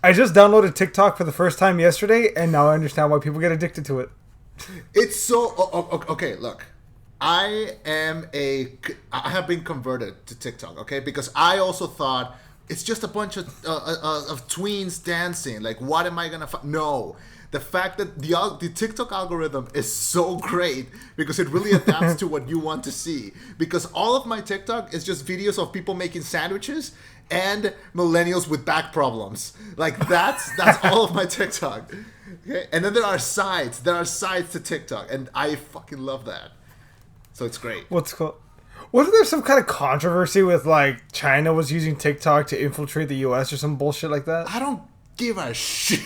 I just downloaded TikTok for the first time yesterday, and now I understand why people get addicted to it. It's so... okay, look. I have been converted to TikTok, okay? Because I also thought it's just a bunch of tweens dancing. Like, what am I gonna... No. The fact that the TikTok algorithm is so great because it really adapts to what you want to see. Because all of my TikTok is just videos of people making sandwiches and millennials with back problems. Like, that's all of my TikTok. Okay? And then there are sides. There are sides to TikTok. And I fucking love that. So it's great. What's called? Wasn't there some kind of controversy with, like, China was using TikTok to infiltrate the U.S. or some bullshit like that? I don't give a shit.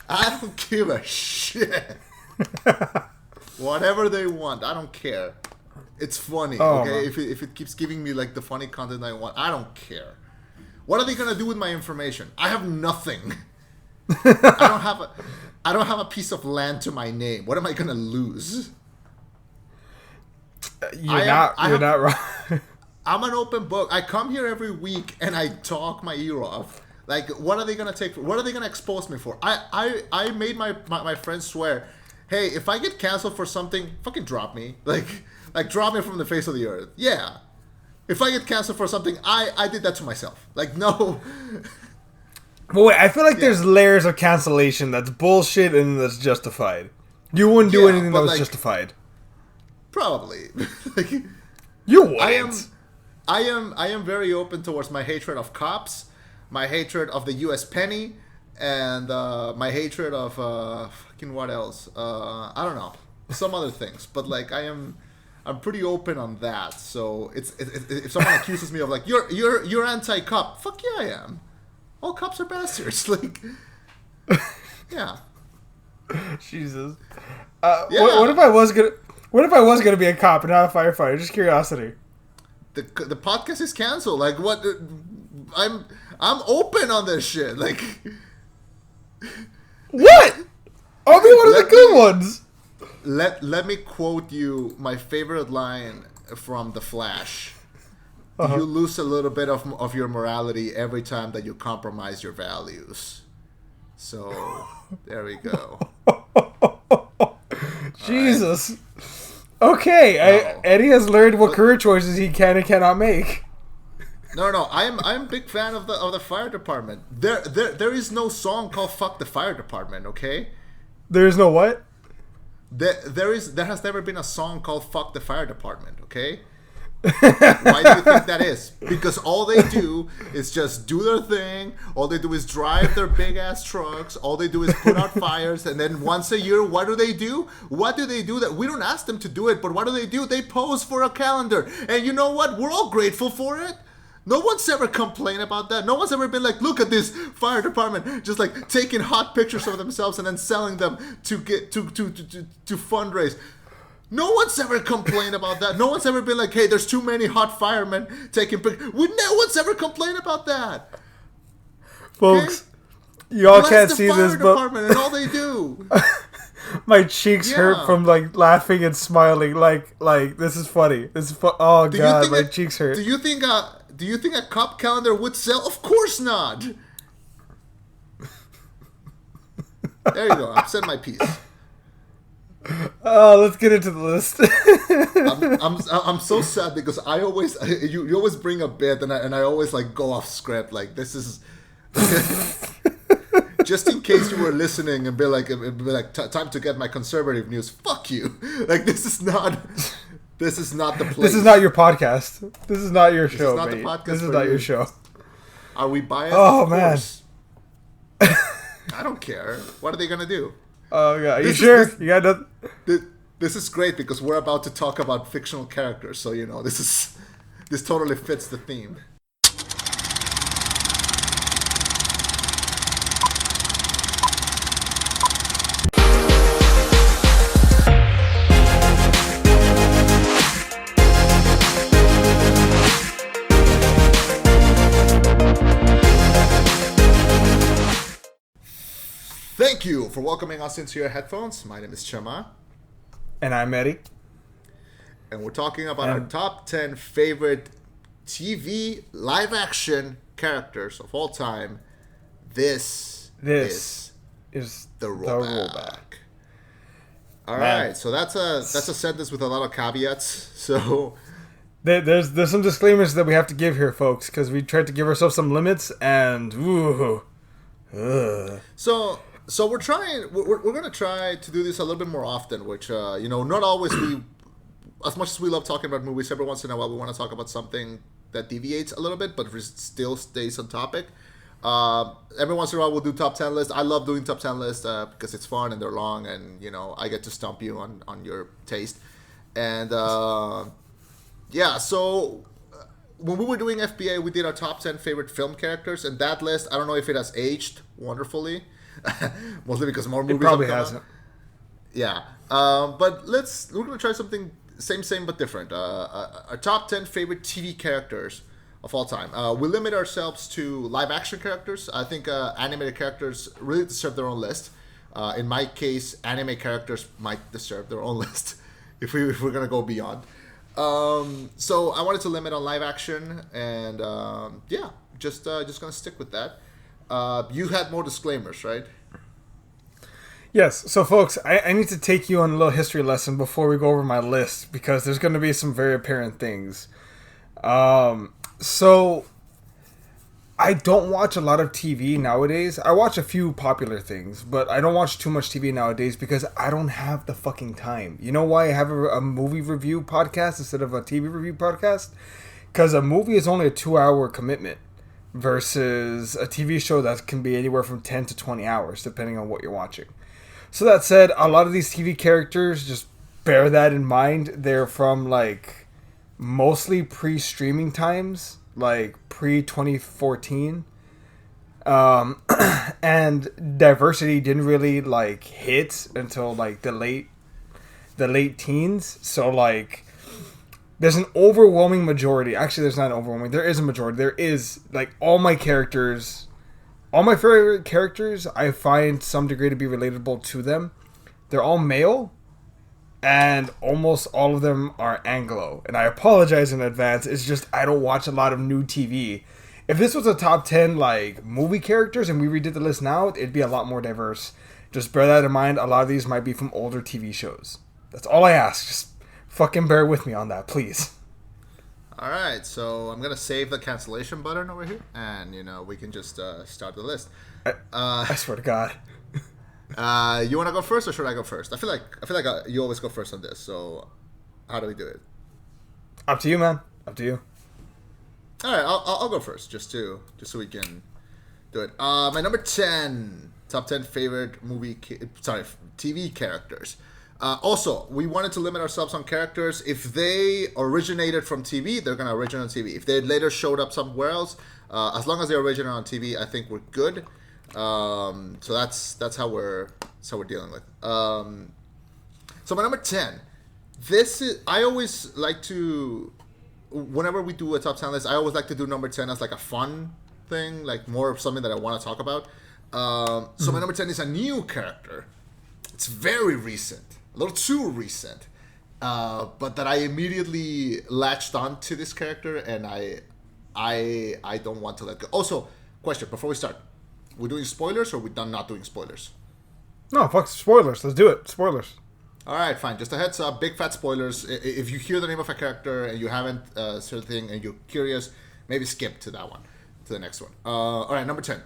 I don't give a shit. Whatever they want, I don't care. It's funny, okay? If it keeps giving me, like, the funny content I want, I don't care. What are they gonna do with my information? I have nothing. I don't have a piece of land to my name. What am I gonna lose? You're not wrong. I'm an open book. I come here every week and I talk my ear off. Like, what are they gonna take? What are they gonna expose me for? I made my friends swear, hey, if I get canceled for something, fucking drop me. Like drop me from the face of the earth. Yeah. If I get canceled for something, I did that to myself. Like, no. But wait, I feel like there's layers of cancellation that's bullshit and that's justified. You wouldn't do anything that was, like, justified. Probably. Like, you wouldn't. I am very open towards my hatred of cops, my hatred of the U.S. penny, and my hatred of fucking what else? I don't know, some other things. But like I'm pretty open on that. So it's if someone accuses me of like you're anti-cop, fuck yeah I am. All cops are bastards. Like, yeah. Jesus. Yeah. What if I was gonna be a cop and not a firefighter? Just curiosity. The podcast is canceled. Like, what? I'm open on this shit. Like, what? I'll be one of the good ones. Let me quote you my favorite line from The Flash. Uh-huh. You lose a little bit of your morality every time that you compromise your values. So there we go. Jesus. Right. Okay, no. Eddie has learned what career choices he can and cannot make. No, I'm a big fan of the fire department. There is no song called "Fuck the Fire Department." Okay. There is no what? There has never been a song called "Fuck the Fire Department." Okay. Why do you think that is? Because all they do is just do their thing. All they do is drive their big ass trucks. All they do is put out fires. And then once a year, what do they do? What do they do that we don't ask them to do it? But what do? They pose for a calendar. And you know what? We're all grateful for it. No one's ever complained about that. No one's ever been like, look at this fire department, just like taking hot pictures of themselves and then selling them to get to fundraise. No one's ever complained about that. No one's ever been like, hey, there's too many hot firemen taking pictures. No one's ever complained about that. Folks, okay? Y'all can't see this, but... and all they do. My cheeks hurt from, like, laughing and smiling. Like this is funny. This is oh, God, my cheeks hurt. Do you think a cop calendar would sell? Of course not. There you go. I've said my piece. Oh, let's get into the list. I'm so sad because you always bring a bit and I always like go off script. Like, this is just in case you were listening and be like time to get my conservative news. Fuck you. Like, this is not the place. This is not your podcast. This is not your show, mate. This is not your show. Are we biased? Oh, man. I don't care. What are they gonna do? Oh, God. Are you sure? You got nothing? This is great because we're about to talk about fictional characters, so you know this totally fits the theme. Thank you for welcoming us into your headphones. My name is Chema. And I'm Eddie. And we're talking about our top 10 favorite TV live action characters of all time, this is the rollback. All right, so that's a sentence with a lot of caveats. So there's some disclaimers that we have to give here, folks, because we tried to give ourselves some limits, and So we're gonna try to do this a little bit more often, which not always as much as we love talking about movies, every once in a while we want to talk about something that deviates a little bit, but still stays on topic. Every once in a while we'll do top 10 lists. I love doing top 10 lists because it's fun and they're long, and I get to stump you on your taste. And so when we were doing FBA, we did our top 10 favorite film characters, and that list, I don't know if it has aged wonderfully, mostly because more movies probably have come hasn't. out. Yeah, but we're gonna try something same but different. Our top 10 favorite TV characters of all time. We limit ourselves to live action characters. I think animated characters really deserve their own list. In my case, anime characters might deserve their own list if we're gonna go beyond. So I wanted to limit on live action, and just gonna stick with that. You had more disclaimers, right? Yes, so folks, I need to take you on a little history lesson before we go over my list, because there's going to be some very apparent things. So, I don't watch a lot of TV nowadays. I watch a few popular things, but I don't watch too much TV nowadays because I don't have the fucking time. You know why I have a movie review podcast instead of a TV review podcast? Because a movie is only a 2-hour commitment versus a TV show that can be anywhere from 10 to 20 hours, depending on what you're watching. So that said, a lot of these TV characters, just bear that in mind. They're from, mostly pre-streaming times, pre-2014. And diversity didn't really, hit until, the late teens. So, there's an overwhelming majority. Actually, there's not an overwhelming. There is a majority. There is, all my characters... All my favorite characters, I find some degree to be relatable to them. They're all male, and almost all of them are Anglo. And I apologize in advance. It's just I don't watch a lot of new TV. If this was a top 10 movie characters and we redid the list now, it'd be a lot more diverse. Just bear that in mind. A lot of these might be from older TV shows. That's all I ask. Just fucking bear with me on that, please. All right, so I'm gonna save the cancellation button over here, and we can just start the list. I swear to God. You want to go first, or should I go first? I feel like you always go first on this. So, how do we do it? Up to you, man. Up to you. All right, I'll go first, just so we can do it. My number 10, top 10 favorite TV characters. Also, we wanted to limit ourselves on characters. If they originated from TV, they're going to originate on TV. If they later showed up somewhere else, as long as they originate on TV, I think we're good. So that's how we're dealing with. So my number 10. I always like to, whenever we do a top 10 list, I always like to do number 10 as a fun thing, more of something that I want to talk about. So my number 10 is a new character. It's very recent. A little too recent, but that I immediately latched on to this character, and I don't want to let go. Also, question before we start: we're doing spoilers, or we're done not doing spoilers? No, fuck spoilers. Let's do it. Spoilers. All right, fine. Just a heads up: big fat spoilers. If you hear the name of a character and you haven't seen the thing and you're curious, maybe skip to that one, to the next one. All right, number 10.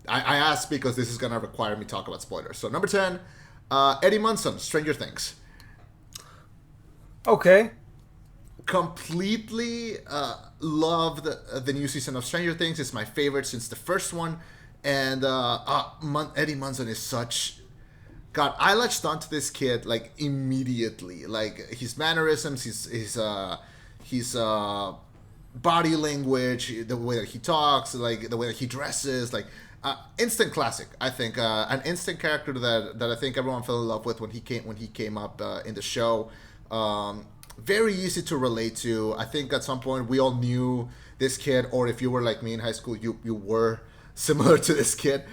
I asked because this is gonna require me to talk about spoilers. So number 10. Eddie Munson, Stranger Things. Okay. Completely loved the new season of Stranger Things. It's my favorite since the first one. And Eddie Munson is such... God, I latched onto this kid, immediately. His mannerisms, his body language, the way that he talks, the way that he dresses, instant classic, I think. An instant character that I think everyone fell in love with when he came up in the show. Very easy to relate to. I think at some point we all knew this kid, or if you were like me in high school, you were similar to this kid.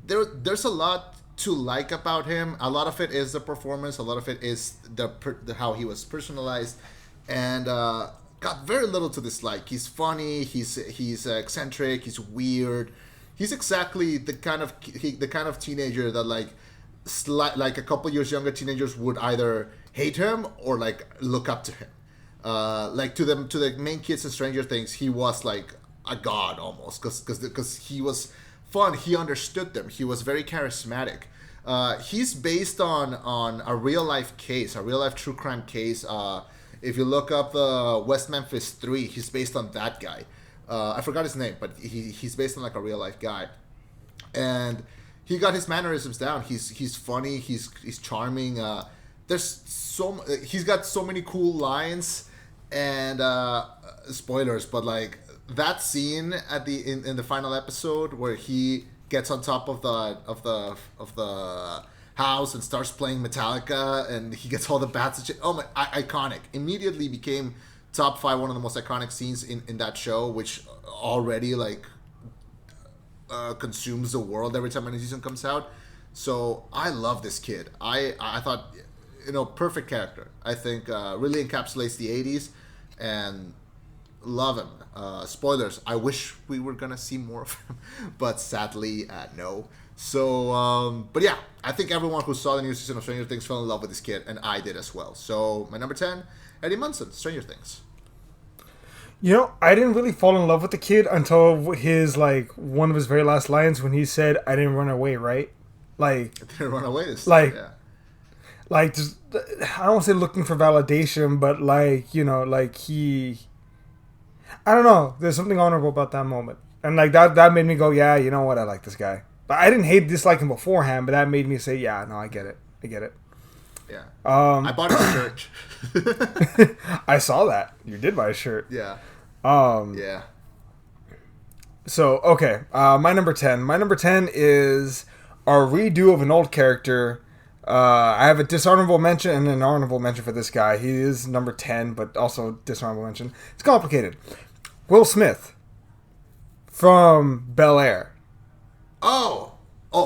There's a lot to like about him. A lot of it is the performance. A lot of it is the how he was personalized, and got very little to dislike. He's funny. He's eccentric. He's weird. He's exactly the kind of teenager that like a couple years younger teenagers would either hate him or like look up to him. Like to the main kids in Stranger Things, he was like a god almost because he was fun. He understood them. He was very charismatic. He's based on a real life true crime case. If you look up the West Memphis 3, he's based on that guy. I forgot his name, but he's based on like a real life guy, and he got his mannerisms down. He's funny. He's charming. He's got so many cool lines, and spoilers, but like that scene at in the final episode where he gets on top of the house and starts playing Metallica, and he gets all the bats and shit. Oh my, iconic! Immediately became top 5, one of the most iconic scenes in that show, which already like consumes the world every time a new season comes out. So I love this kid. I thought, perfect character. I think really encapsulates the 80s, and love him. Spoilers, I wish we were gonna see more of him, but sadly no. So but yeah, I think everyone who saw the new season of Stranger Things fell in love with this kid, and I did as well. So my number 10, Eddie Munson, Stranger Things. I didn't really fall in love with the kid until his one of his very last lines when he said, "I didn't run away, right?" Like, I didn't run away this time, yeah. Like, just, I don't want to say looking for validation, but he, I don't know. There's something honorable about that moment, and that made me go, yeah, you know what, I like this guy. But I didn't dislike him beforehand, but that made me say, yeah, no, I get it. Yeah. I bought his shirt. I saw that. You did buy a shirt. Yeah. Yeah. So, okay. My number 10. My number 10 is a redo of an old character. I have a dishonorable mention and an honorable mention for this guy. He is number 10, but also dishonorable mention. It's complicated. Will Smith from Bel Air. Oh,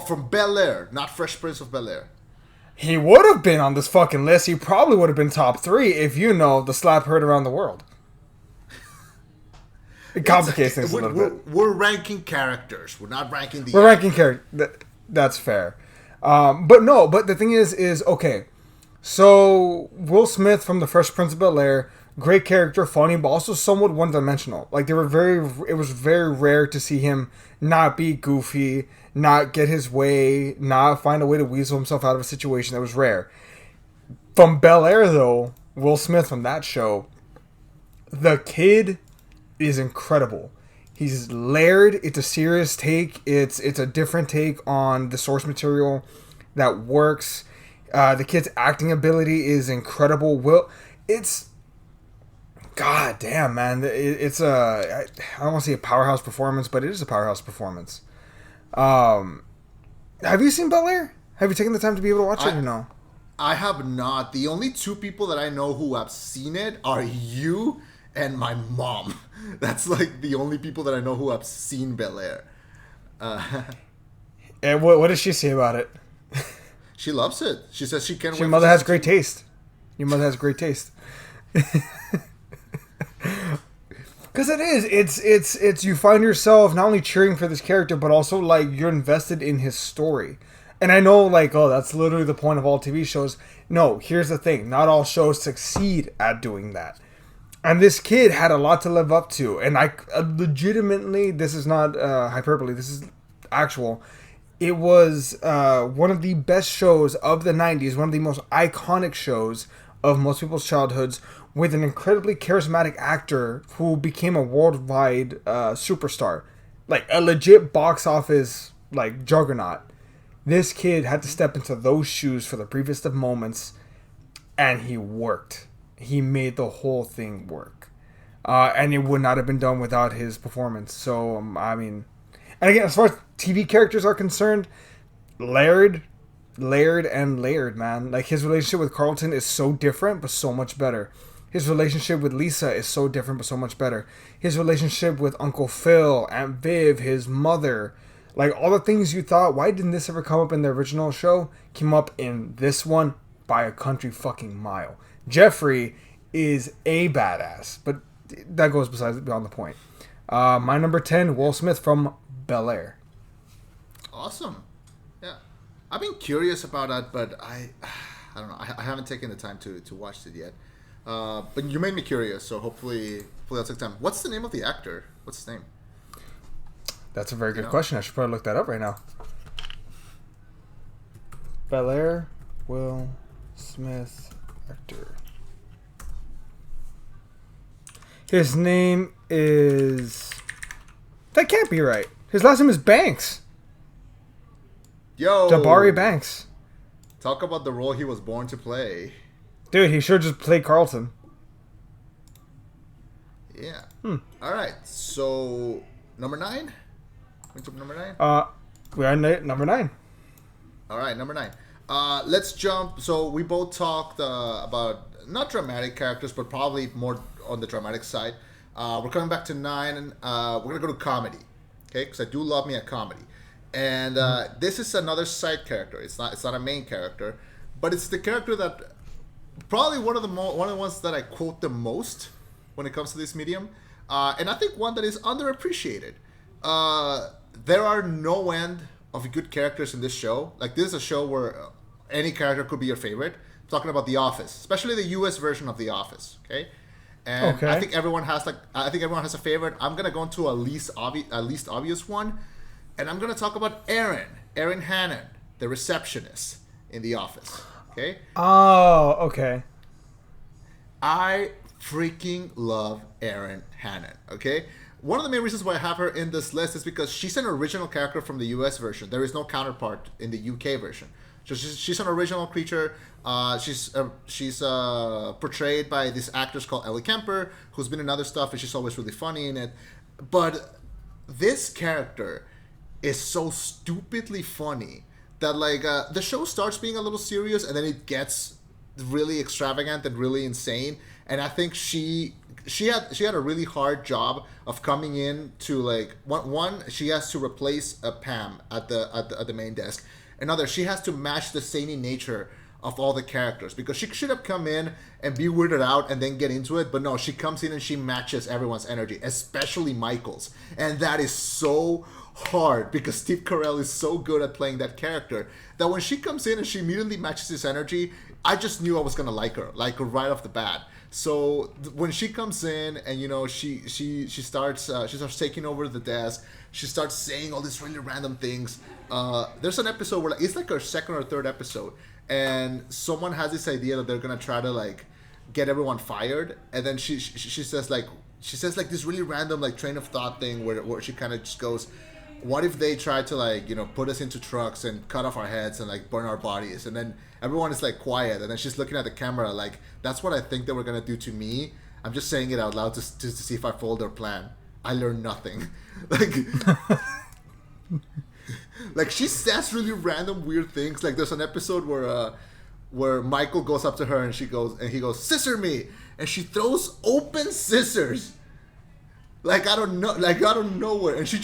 from Bel Air, not Fresh Prince of Bel Air. He would have been on this fucking list. He probably would have been top 3 if the slap heard around the world. It complicates things a little bit. We're ranking characters. We're not ranking the. We're ranking characters. That's fair. But the thing is okay. So Will Smith from the Fresh Prince of Bel Air, great character, funny, but also somewhat one-dimensional. Like it was very rare to see him not be goofy, not get his way, not find a way to weasel himself out of a situation. That was rare. From Bel Air, though, Will Smith from that show, the kid is incredible. He's layered. It's a serious take. It's a different take on the source material that works. The kid's acting ability is incredible. God damn, man. It's I don't want to say a powerhouse performance, but it is a powerhouse performance. Have you seen Bel Air? Have you taken the time to be able to watch it or no? I have not. The only 2 people that I know who have seen it are you and my mom. That's like the only people that I know who have seen Bel Air. And what does she say about it? She loves it. She says she can't wait. Your mother has great taste. Your mother has great taste. Because it is. It's you find yourself not only cheering for this character, but also you're invested in his story. And I know that's literally the point of all TV shows. No, here's the thing. Not all shows succeed at doing that. And this kid had a lot to live up to. And I legitimately, this is not hyperbole, this is actual. It was one of the best shows of the 90s, one of the most iconic shows of most people's childhoods, with an incredibly charismatic actor who became a worldwide superstar. Like a legit box office juggernaut. This kid had to step into those shoes for the briefest of moments, and he worked. He made the whole thing work. And it would not have been done without his performance. So, and again, as far as TV characters are concerned, layered, man. Like, his relationship with Carlton is so different, but so much better. His relationship with Lisa is so different, but so much better. His relationship with Uncle Phil, Aunt Viv, his mother, all the things you thought, why didn't this ever come up in the original show, came up in this one by a country fucking mile. Jeffrey is a badass, but that goes beyond the point. My number 10, Will Smith from Bel Air. Awesome. Yeah. I've been curious about that, but I don't know. I haven't taken the time to watch it yet. But you made me curious, so hopefully I'll take time. What's the name of the actor? What's his name? That's a very good question. I should probably look that up right now. Bel Air, Will Smith, actor. His name is... That can't be right. His last name is Banks. Yo! Jabari Banks. Talk about the role he was born to play. Dude, he should just play Carlton. Yeah. All right. So, number 9? We took number 9? We are number 9. All right, number 9. Let's jump. So, we both talked about not dramatic characters, but probably more on the dramatic side. We're coming back to 9, and we're going to go to comedy. Okay? Because I do love me a comedy. And this is another side character. It's not a main character, but it's the character that probably one of the ones that I quote the most when it comes to this medium, and I think one that is underappreciated. There are no end of good characters in this show. Like, this is a show where any character could be your favorite. I'm talking about The Office, especially the U.S. version of The Office. Okay, and I think everyone has a favorite. I'm gonna go into a least obvious one. And I'm going to talk about Erin Hannon, the receptionist in The Office. Okay? Oh, okay. I freaking love Erin Hannon. Okay? One of the main reasons why I have her in this list is because she's an original character from the US version. There is no counterpart in the UK version. So she's an original creature. She's portrayed by this actress called Ellie Kemper, who's been in other stuff, and she's always really funny in it. But this character is so stupidly funny that, like, the show starts being a little serious and then it gets really extravagant and really insane. And I think she had a really hard job of coming in to, like, one she has to replace Pam at the main desk. Another, she has to match the zany nature of all the characters, because she should have come in and be weirded out and then get into it, but no, she comes in and she matches everyone's energy, especially Michael's, and that is so hard because Steve Carell is so good at playing that character that when she comes in and she immediately matches his energy, I just knew I was gonna like her right off the bat. So when she comes in and, you know, she starts taking over the desk, she starts saying all these really random things. There's an episode where, like, it's like our second or third episode, and someone has this idea that they're gonna try to, like, get everyone fired, and then she says this really random, like, train of thought thing where she kind of just goes, what if they try to, like, you know, put us into trucks and cut off our heads and, like, burn our bodies? And then everyone is, like, quiet, and then she's looking at the camera like, that's what I think they were gonna do to me. I'm just saying it out loud to see if I follow their plan. I learned nothing. Like she says really random weird things. Like, there's an episode where Michael goes up to her and he goes, "Scissor me," and she throws open scissors. Like, I don't know, like, out of nowhere, and he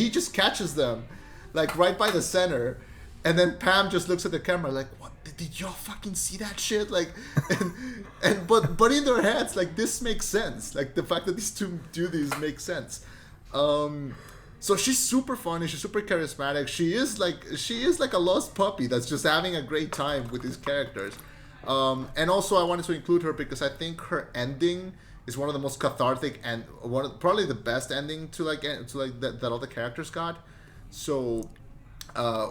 just catches them, like, right by the center, and then Pam just looks at the camera like, "What? Did y'all fucking see that shit?" Like, but in their heads, like, this makes sense. Like, the fact that these two do these makes sense. So she's super funny. She's super charismatic. She is like a lost puppy that's just having a great time with these characters. And also I wanted to include her because I think her ending is one of the most cathartic and probably the best ending to that all the characters got. So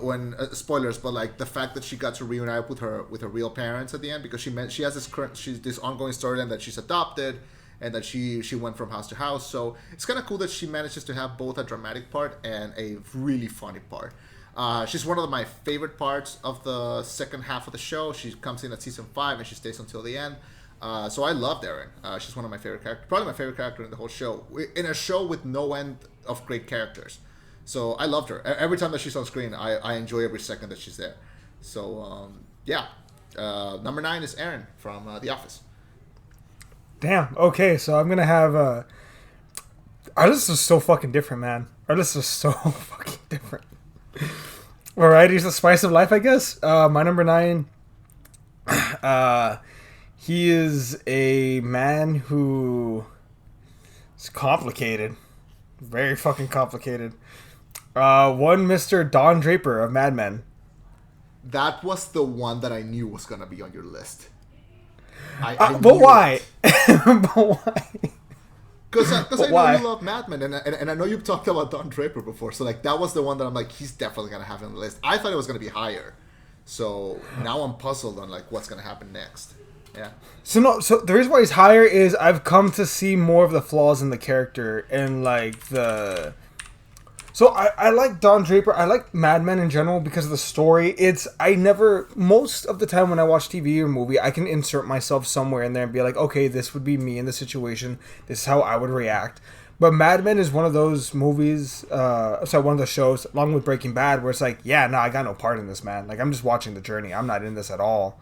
when spoilers, but like the fact that she got to reunite with her real parents at the end, because she has this ongoing storyline that she's adopted and that she went from house to house. So it's kind of cool that she manages to have both a dramatic part and a really funny part. She's one of my favorite parts of the second half of the show. She comes in at season 5 and she stays until the end. So I loved Erin. She's one of my favorite characters, probably my favorite character in the whole show, in a show with no end of great characters. So I loved her. Every time that she's on screen, I enjoy every second that she's there. So yeah, number 9 is Erin from The Office. Damn. Okay, so I'm gonna have our list is so fucking different, man. Our list is so fucking different. Variety's the spice of life, I guess. My number 9. He is a man who It's complicated. Very fucking complicated. One Mr. Don Draper of Mad Men. That was the one that I knew was gonna be on your list. But why? But why? Because I know you love Mad Men, and I know you've talked about Don Draper before, so like that was the one that I'm like, he's definitely gonna have on the list. I thought it was gonna be higher, so now I'm puzzled on like what's gonna happen next. Yeah. So the reason why he's higher is I've come to see more of the flaws in the character and like the. So I like Don Draper. I like Mad Men in general because of the story. Most of the time when I watch TV or movie, I can insert myself somewhere in there and be like, okay, this would be me in this situation. This is how I would react. But Mad Men is one of those movies, one of the shows, along with Breaking Bad, where it's like, yeah, no, I got no part in this, man. Like, I'm just watching the journey. I'm not in this at all.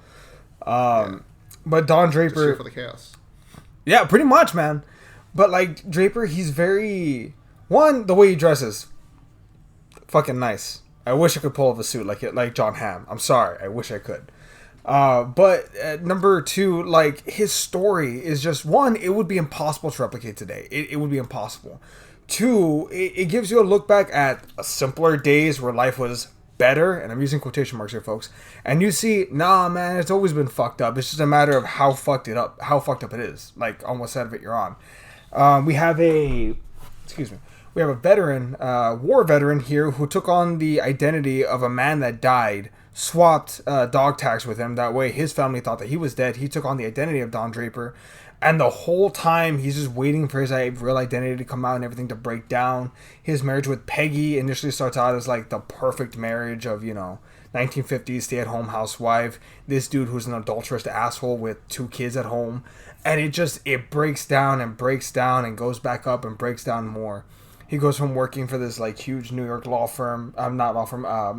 But Don Draper... Just here for the chaos. Yeah, pretty much, man. But, like, Draper, he's very... One, the way he dresses... Fucking nice. I wish I could pull off a suit like John Hamm. I'm sorry. I wish I could. But number two, like, his story is just, one, it would be impossible to replicate today. It would be impossible. Two, it gives you a look back at simpler days where life was better, and I'm using quotation marks here, folks, and you see, nah, man, it's always been fucked up. It's just a matter of how fucked up it is, like, on what side of it you're on. We have a veteran, war veteran here who took on the identity of a man that died, swapped dog tags with him. That way his family thought that he was dead. He took on the identity of Don Draper. And the whole time he's just waiting for his real identity to come out and everything to break down. His marriage with Peggy initially starts out as like the perfect marriage of, 1950s stay-at-home housewife. This dude who's an adulterous asshole with 2 kids at home. And it breaks down and breaks down and goes back up and breaks down more. He goes from working for this like huge New York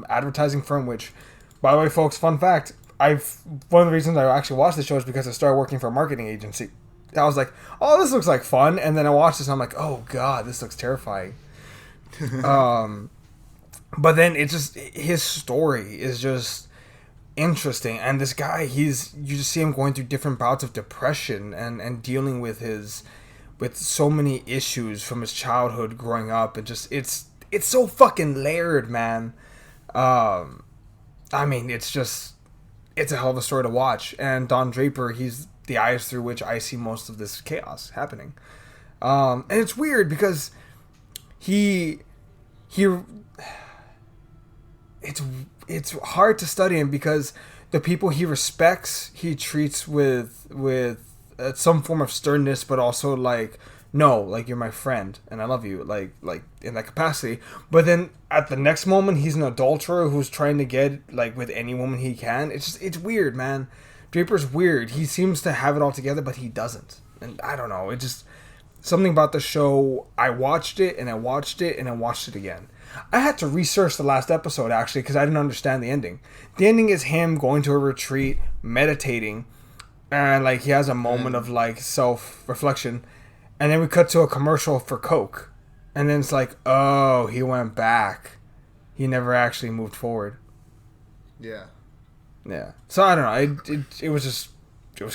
advertising firm, which, by the way, folks, fun fact, one of the reasons I actually watched the show is because I started working for a marketing agency. I was like, oh, this looks like fun. And then I watched this and I'm like, oh God, this looks terrifying. But then his story is just interesting. And this guy, you just see him going through different bouts of depression and dealing with so many issues from his childhood growing up. And just, it's so fucking layered, man. I mean, it's a hell of a story to watch. And Don Draper, he's the eyes through which I see most of this chaos happening. And it's weird because it's hard to study him because the people he respects, he treats with some form of sternness, but also like, no, like, you're my friend and I love you, like in that capacity. But then at the next moment, he's an adulterer who's trying to get like with any woman he can. It's weird, man. Draper's weird. He seems to have it all together, but he doesn't. And I don't know. It just something about the show. I watched it and I watched it and I watched it again. I had to research the last episode actually because I didn't understand the ending. The ending is him going to a retreat, meditating. And like he has a moment of like self-reflection, and then we cut to a commercial for Coke, and then it's like, oh, he went back. He never actually moved forward. Yeah. So I don't know. It was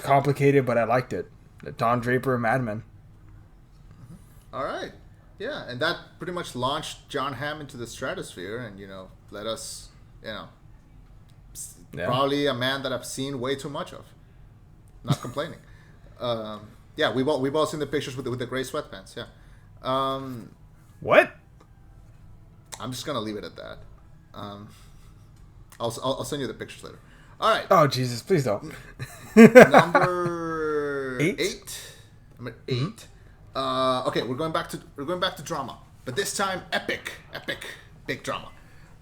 complicated, but I liked it. Don Draper, Mad Men. All right. Yeah, and that pretty much launched John Hamm into the stratosphere, and let us, probably a man that I've seen way too much of. Not complaining. Yeah, we've all seen the pictures with the gray sweatpants. Yeah. What? I'm just gonna leave it at that. I'll send you the pictures later. All right. Oh Jesus! Please don't. Number 8. Number 8. Mm-hmm. Okay, we're going back to drama, but this time epic, big drama.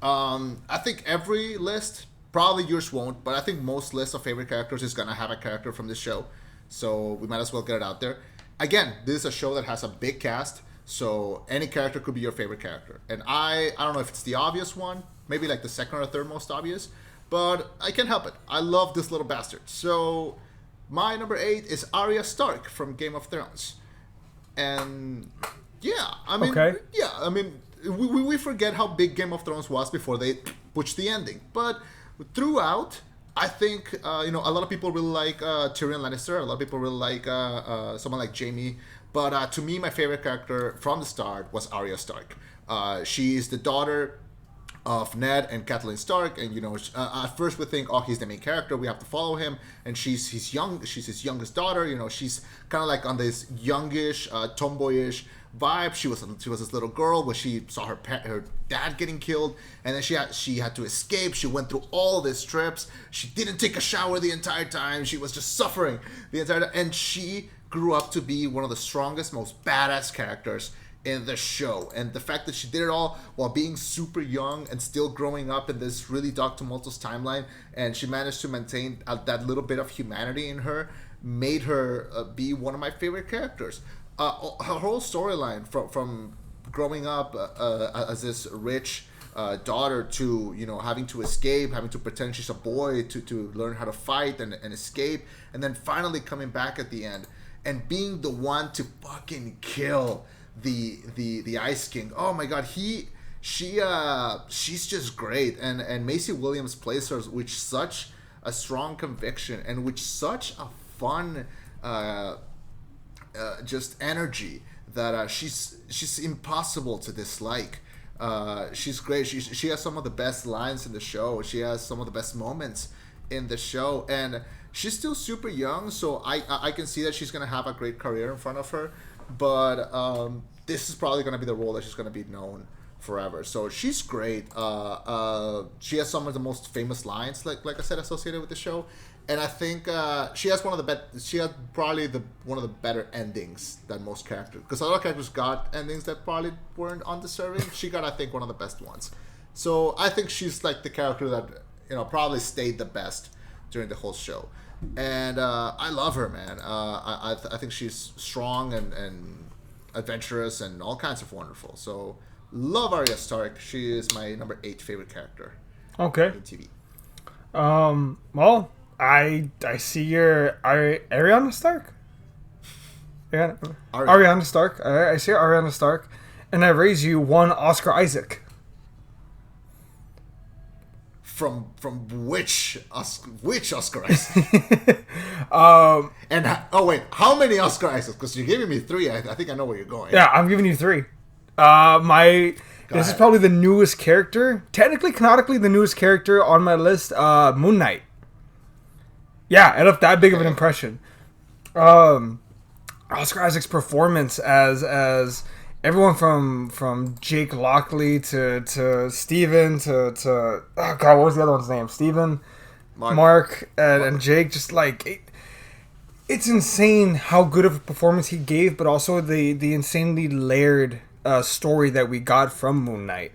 I think every list. Probably yours won't, but I think most lists of favorite characters is going to have a character from this show. So we might as well get it out there. Again, this is a show that has a big cast, so any character could be your favorite character. And I don't know if it's the obvious one, maybe like the second or third most obvious, but I can't help it. I love this little bastard. So my number 8 is Arya Stark from Game of Thrones. And yeah, I mean, we forget how big Game of Thrones was before they pushed the ending. But throughout, I think a lot of people really like Tyrion Lannister. A lot of people really like someone like Jaime But to me, my favorite character from the start was Arya Stark. She's the daughter of Ned and Catelyn Stark, and at first we think, oh, he's the main character, we have to follow him, and she's his youngest daughter. She's kind of like on this youngish, tomboyish vibe. She was this little girl where she saw her dad getting killed, and then she had to escape. She went through all these trips. She didn't take a shower the entire time. She was just suffering the entire time, and she grew up to be one of the strongest, most badass characters in the show. And the fact that she did it all while being super young and still growing up in this really dark, tumultuous timeline, and she managed to maintain that little bit of humanity in her, made her be one of my favorite characters. Her whole storyline from growing up as this rich daughter to having to escape, having to pretend she's a boy to learn how to fight and escape, and then finally coming back at the end and being the one to fucking kill the Ice King. Oh my god, she's just great, and Maisie Williams plays her with such a strong conviction and with such a fun just energy that she's impossible to dislike. She's great. She has some of the best lines in the show. She has some of the best moments in the show, and she's still super young, so I can see that she's gonna have a great career in front of her. But this is probably going to be the role that she's going to be known forever. So she's great. She has some of the most famous lines, like I said, associated with the show. And I think she has one of the better endings than most characters. Because other characters got endings that probably weren't undeserving. She got, I think, one of the best ones. So I think she's like the character that probably stayed the best during the whole show. And I love her, man. I think she's strong and adventurous and all kinds of wonderful. So love Arya Stark. She is my number 8 favorite character. Okay. In TV. Well, I see your Ariana Stark. Ariana Stark. I see Ariana Stark, and I raise you one Oscar Isaac. From which Oscar Isaac? Wait, how many Oscar Isaacs? Because you're giving me 3. I think I know where you're going. Yeah, I'm giving you 3. This is probably the newest character, technically, canonically, the newest character on my list. Moon Knight. Yeah, it left that big of an impression. Oscar Isaac's performance as everyone from Jake Lockley to Steven to oh god, what was the other one's name? Steven, Mark and Jake, just like it's insane how good of a performance he gave, but also the insanely layered story that we got from Moon Knight.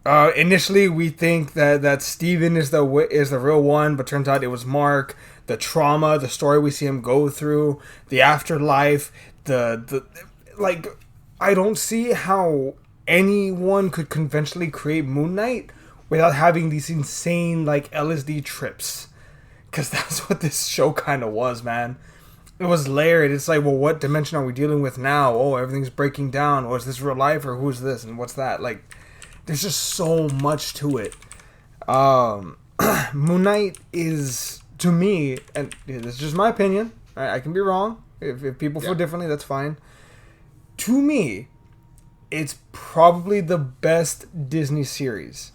Initially, we think that Steven is the real one, but turns out it was Mark. The trauma, the story we see him go through, the afterlife, I don't see how anyone could conventionally create Moon Knight without having these insane, LSD trips. Because that's what this show kind of was, man. It was layered. It's like, well, what dimension are we dealing with now? Oh, everything's breaking down. Oh, is this real life or who's this and what's that? There's just so much to it. Moon Knight is, to me, and this is just my opinion. I can be wrong. If people feel differently, that's fine. To me, it's probably the best Disney series.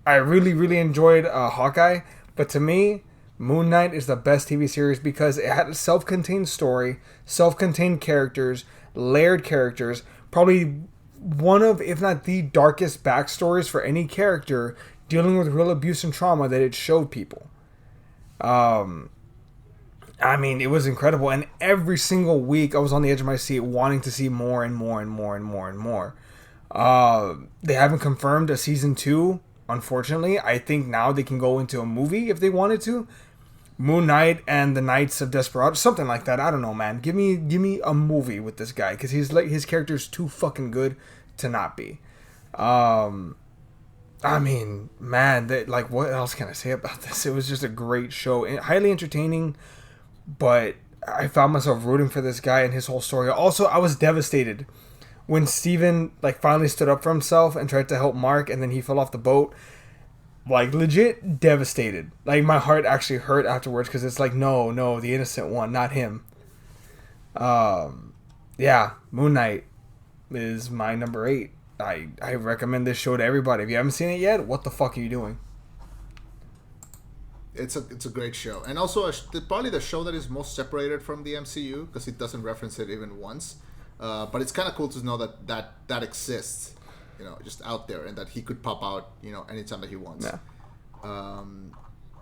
I really, really enjoyed Hawkeye, but to me, Moon Knight is the best TV series because it had a self-contained story, self-contained characters, layered characters, probably one of, if not the darkest backstories for any character dealing with real abuse and trauma that it showed people. It was incredible, and every single week I was on the edge of my seat wanting to see more and more and more and more and more. They haven't confirmed a season 2, unfortunately. I think now they can go into a movie if they wanted to. Moon Knight and the Knights of Desperado, something like that. I don't know, man. Give me a movie with this guy, because his character's too fucking good to not be. Man, what else can I say about this? It was just a great show, highly entertaining. But I found myself rooting for this guy and his whole story. Also, I was devastated when Steven finally stood up for himself and tried to help Mark, and then he fell off the boat. Legit devastated. My heart actually hurt afterwards, because it's no, the innocent one, not him. Yeah, Moon Knight is my number 8. I recommend this show to everybody. If you haven't seen it yet, what the fuck are you doing? It's a great show, and also probably the show that is most separated from the MCU because it doesn't reference it even once. But it's kind of cool to know that exists, just out there, and that he could pop out, anytime that he wants. Yeah.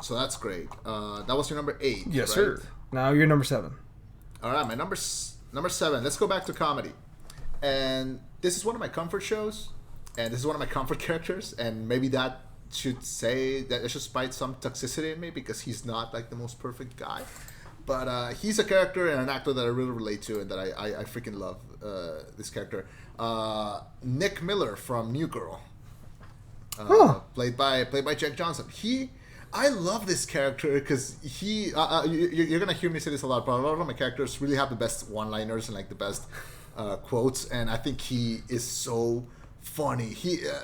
So that's great. That was your number 8. Yes, right? sir. Now you're number 7. All right, my number 7. Let's go back to comedy, and this is one of my comfort shows, and this is one of my comfort characters, and maybe that should say that it should spite some toxicity in me because he's not like the most perfect guy, but he's a character and an actor that I really relate to and that I freaking love this character. Nick Miller from New Girl, played by Jack Johnson. I love this character because you're gonna hear me say this a lot, but a lot of my characters really have the best one-liners and like the best quotes, and I think he is so funny.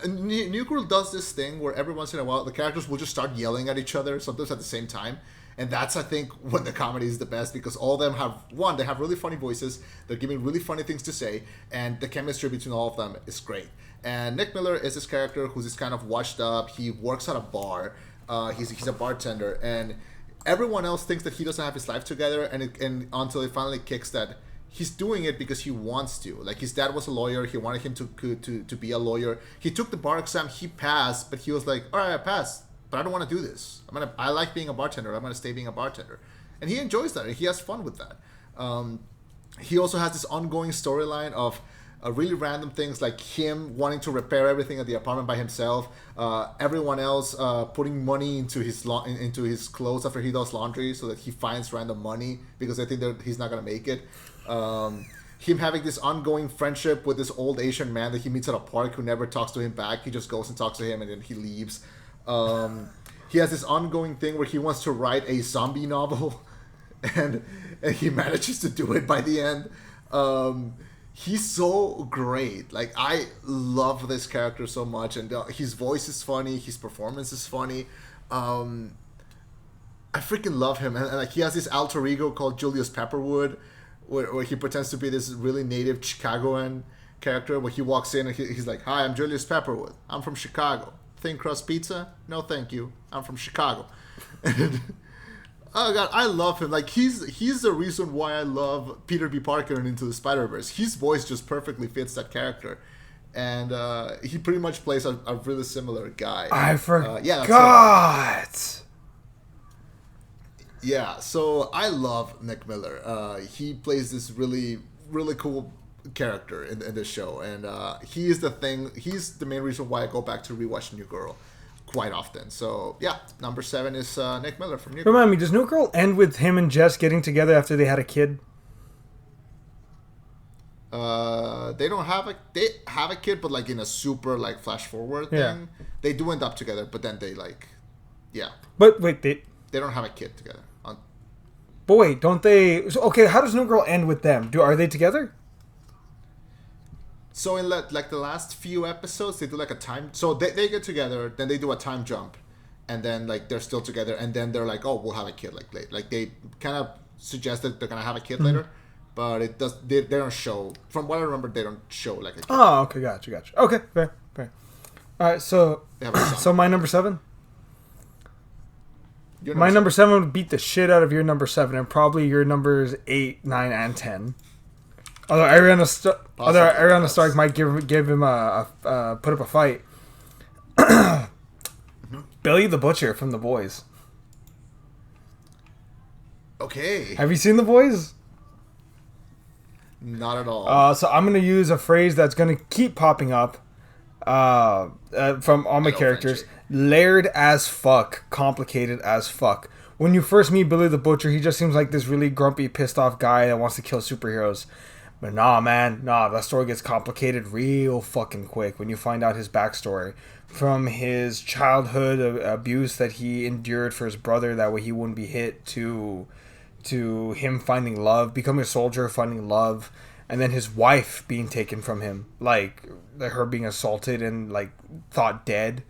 New Girl does this thing where every once in a while the characters will just start yelling at each other, sometimes at the same time, and that's, I think, when the comedy is the best, because all of them they have really funny voices, they're giving really funny things to say, and the chemistry between all of them is great. And Nick Miller is this character who's this kind of washed up. He works at a bar. He's a bartender, and everyone else thinks that he doesn't have his life together, and until it finally kicks that he's doing it because he wants to. Like, his dad was a lawyer. He wanted him to be a lawyer. He took the bar exam. He passed, but he was like, all right, I passed, but I don't want to do this. I like being a bartender. I'm going to stay being a bartender. And he enjoys that, and he has fun with that. He also has this ongoing storyline of really random things, like him wanting to repair everything at the apartment by himself. Everyone else putting money into his clothes after he does laundry, so that he finds random money because they think that he's not going to make it. Him having this ongoing friendship with this old Asian man that he meets at a park who never talks to him back. He just goes and talks to him and then he leaves. He has this ongoing thing where he wants to write a zombie novel and he manages to do it by the end. He's so great. Like, I love this character so much, and his voice is funny, his performance is funny. I freaking love him, and like, he has this alter ego called Julius Pepperwood, where he pretends to be this really native Chicagoan character, where he walks in and he's like, "Hi, I'm Julius Pepperwood. I'm from Chicago. Thin crust pizza? No, thank you. I'm from Chicago." And, oh god, I love him. Like, he's the reason why I love Peter B. Parker in Into the Spider-Verse. His voice just perfectly fits that character, and he pretty much plays a really similar guy. I forgot. Yeah, so I love Nick Miller. He plays this really, really cool character in this show, and he's the main reason why I go back to rewatch New Girl quite often. So yeah, number 7 is Nick Miller from New Girl. Remind me, does New Girl end with him and Jess getting together after they had a kid? They have a kid, but like in a super like flash forward thing. Yeah. They do end up together, but then they But wait, they don't have a kid together. But wait, don't they? Okay, how does New Girl end with them? Are they together? So in like the last few episodes, they do like a time. So they get together, then they do a time jump, and then like they're still together, and then they're like, oh, we'll have a kid like late. Like, they kind of suggest that they're gonna have a kid later, but it does. They don't show. From what I remember, they don't show like a kid. Oh, okay, gotcha. Okay, fair. All right, so my number 7. My number 7 would beat the shit out of your number 7, and probably your numbers 8, 9, and 10. Although Arya Stark might give him put up a fight. Billy the Butcher from The Boys. Okay. Have you seen The Boys? Not at all. So I'm going to use a phrase that's going to keep popping up from all my characters. Frenchie. Layered as fuck. Complicated as fuck. When you first meet Billy the Butcher, he just seems like this really grumpy, pissed off guy that wants to kill superheroes. But that story gets complicated real fucking quick when you find out his backstory. From his childhood abuse that he endured for his brother, that way he wouldn't be hit, to him finding love, becoming a soldier, finding love, and then his wife being taken from him, like her being assaulted and like thought dead.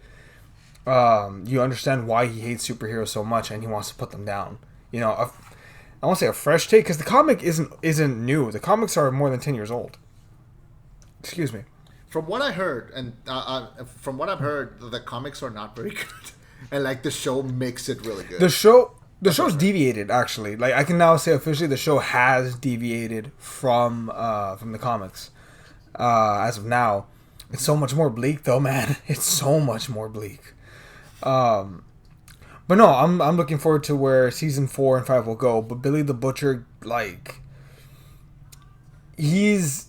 You understand why he hates superheroes so much and he wants to put them down. I won't say a fresh take because the comic isn't new. The comics are more than 10 years old. Excuse me. From what I heard, and from what I've heard, the comics are not very good, and like the show makes it really good. The show's deviated actually. Like I can now say officially, the show has deviated from the comics as of now. It's so much more bleak though, man. It's so much more bleak. But no, I'm looking forward to where season 4 and 5 will go. But Billy the Butcher, like, he's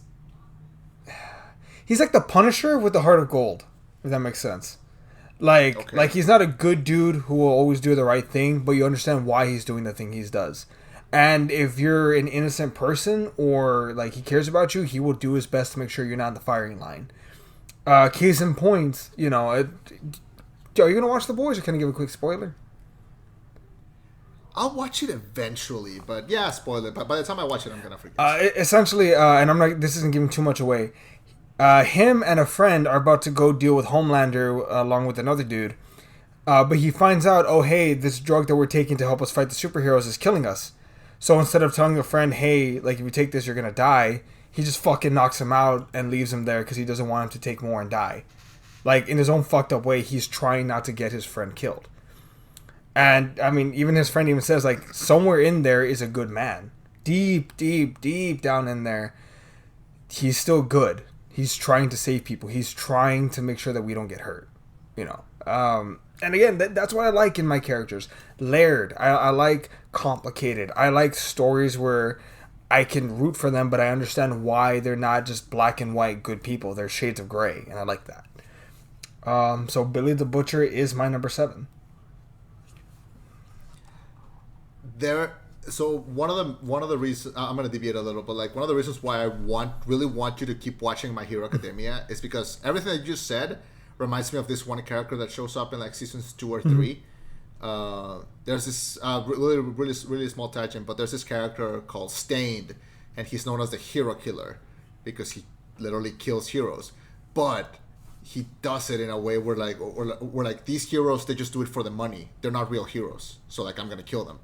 like the Punisher with the heart of gold, if that makes sense. Like he's not a good dude who will always do the right thing, but you understand why he's doing the thing he does. And if you're an innocent person or like he cares about you, he will do his best to make sure you're not in the firing line. Case in point, you know, are you gonna watch The Boys, or can I give a quick spoiler? I'll watch it eventually, but yeah, spoiler. But by the time I watch it, I'm gonna forget. Essentially, and I'm not. This isn't giving too much away. Him and a friend are about to go deal with Homelander along with another dude. But he finds out, oh, hey, this drug that we're taking to help us fight the superheroes is killing us. So instead of telling a friend, hey, like, if you take this, you're going to die, he just fucking knocks him out and leaves him there because he doesn't want him to take more and die. Like, in his own fucked up way, he's trying not to get his friend killed. And, I mean, even his friend even says, like, somewhere in there is a good man. Deep, deep, deep down in there, he's still good. He's trying to save people. He's trying to make sure that we don't get hurt, you know. And again, that's what I like in my characters. Layered. I like complicated. I like stories where I can root for them, but I understand why they're not just black and white good people. They're shades of gray, and I like that. So Billy the Butcher is my number 7. So one of the reasons I'm gonna deviate a little, but like one of the reasons why I really want you to keep watching My Hero Academia is because everything that you just said reminds me of this one character that shows up in like seasons 2 or 3. There's this really small tangent, but there's this character called Stained, and he's known as the Hero Killer because he literally kills heroes, but he does it in a way where like these heroes, they just do it for the money. They're not real heroes, so like I'm gonna kill them.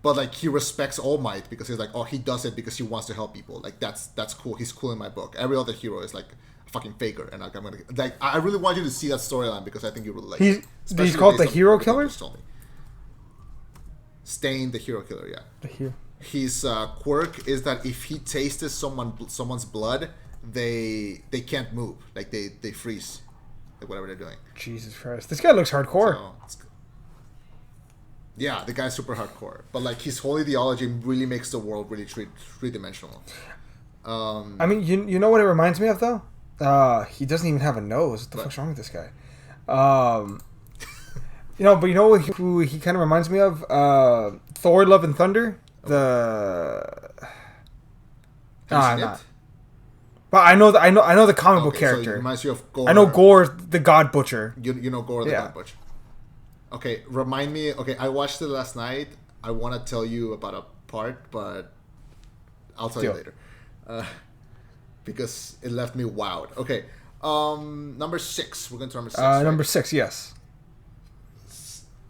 But like he respects All Might because he's like, oh, he does it because he wants to help people. Like that's cool. He's cool in my book. Every other hero is like a fucking faker, and like I'm gonna like I really want you to see that storyline because I think you really like it. He's called the Hero Killer. Stain the Hero Killer, yeah. The hero. His quirk is that if he tastes someone's blood, they can't move. Like they freeze, like whatever they're doing. Jesus Christ, this guy looks hardcore. So, yeah, the guy's super hardcore, but like his whole ideology really makes the world really three-dimensional. I mean, you know what it reminds me of though? He doesn't even have a nose. What the fuck's wrong with this guy? You know, but you know who he kind of reminds me of? Thor: Love and Thunder. Not. But I know the comic book character. So it reminds you of Gore. I know Gore, the God Butcher. You know Gore, the God Butcher. Okay, remind me. Okay, I watched it last night. I want to tell you about a part, but I'll tell you later. Because it left me wowed. Okay, number 6. We're going to number 6. Right? Number 6, yes.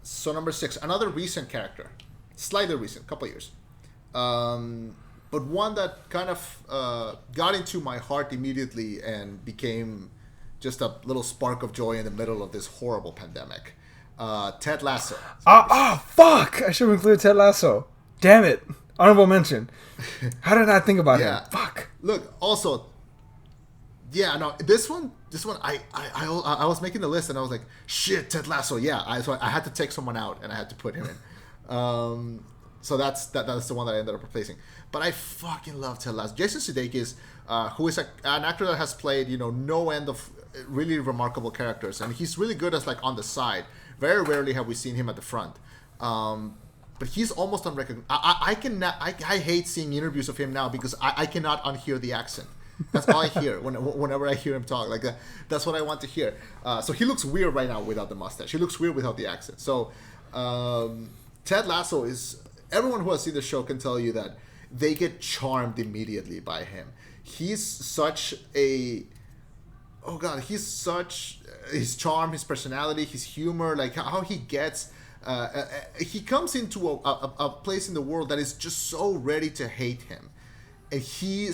So number 6, another recent character, slightly recent, couple years, but one that kind of got into my heart immediately and became just a little spark of joy in the middle of this horrible pandemic. Ted Lasso. Fuck! I should have included Ted Lasso. Damn it. Honorable mention. How did I not think about him? Fuck. Look, also, yeah, no, this one, I was making the list and I was like, shit, Ted Lasso, yeah. So I had to take someone out and I had to put him in. So that's the one that I ended up replacing. But I fucking love Ted Lasso. Jason Sudeikis, who is an actor that has played, no end of really remarkable characters, and he's really good as like on the side. Very rarely have we seen him at the front. But he's almost unrecognizable. I hate seeing interviews of him now because I cannot unhear the accent. That's all I hear whenever I hear him talk. Like that's what I want to hear. So he looks weird right now without the mustache. He looks weird without the accent. So Ted Lasso is, everyone who has seen the show can tell you that they get charmed immediately by him. He's such a, his charm, his personality, his humor, like how he gets he comes into a place in the world that is just so ready to hate him, and he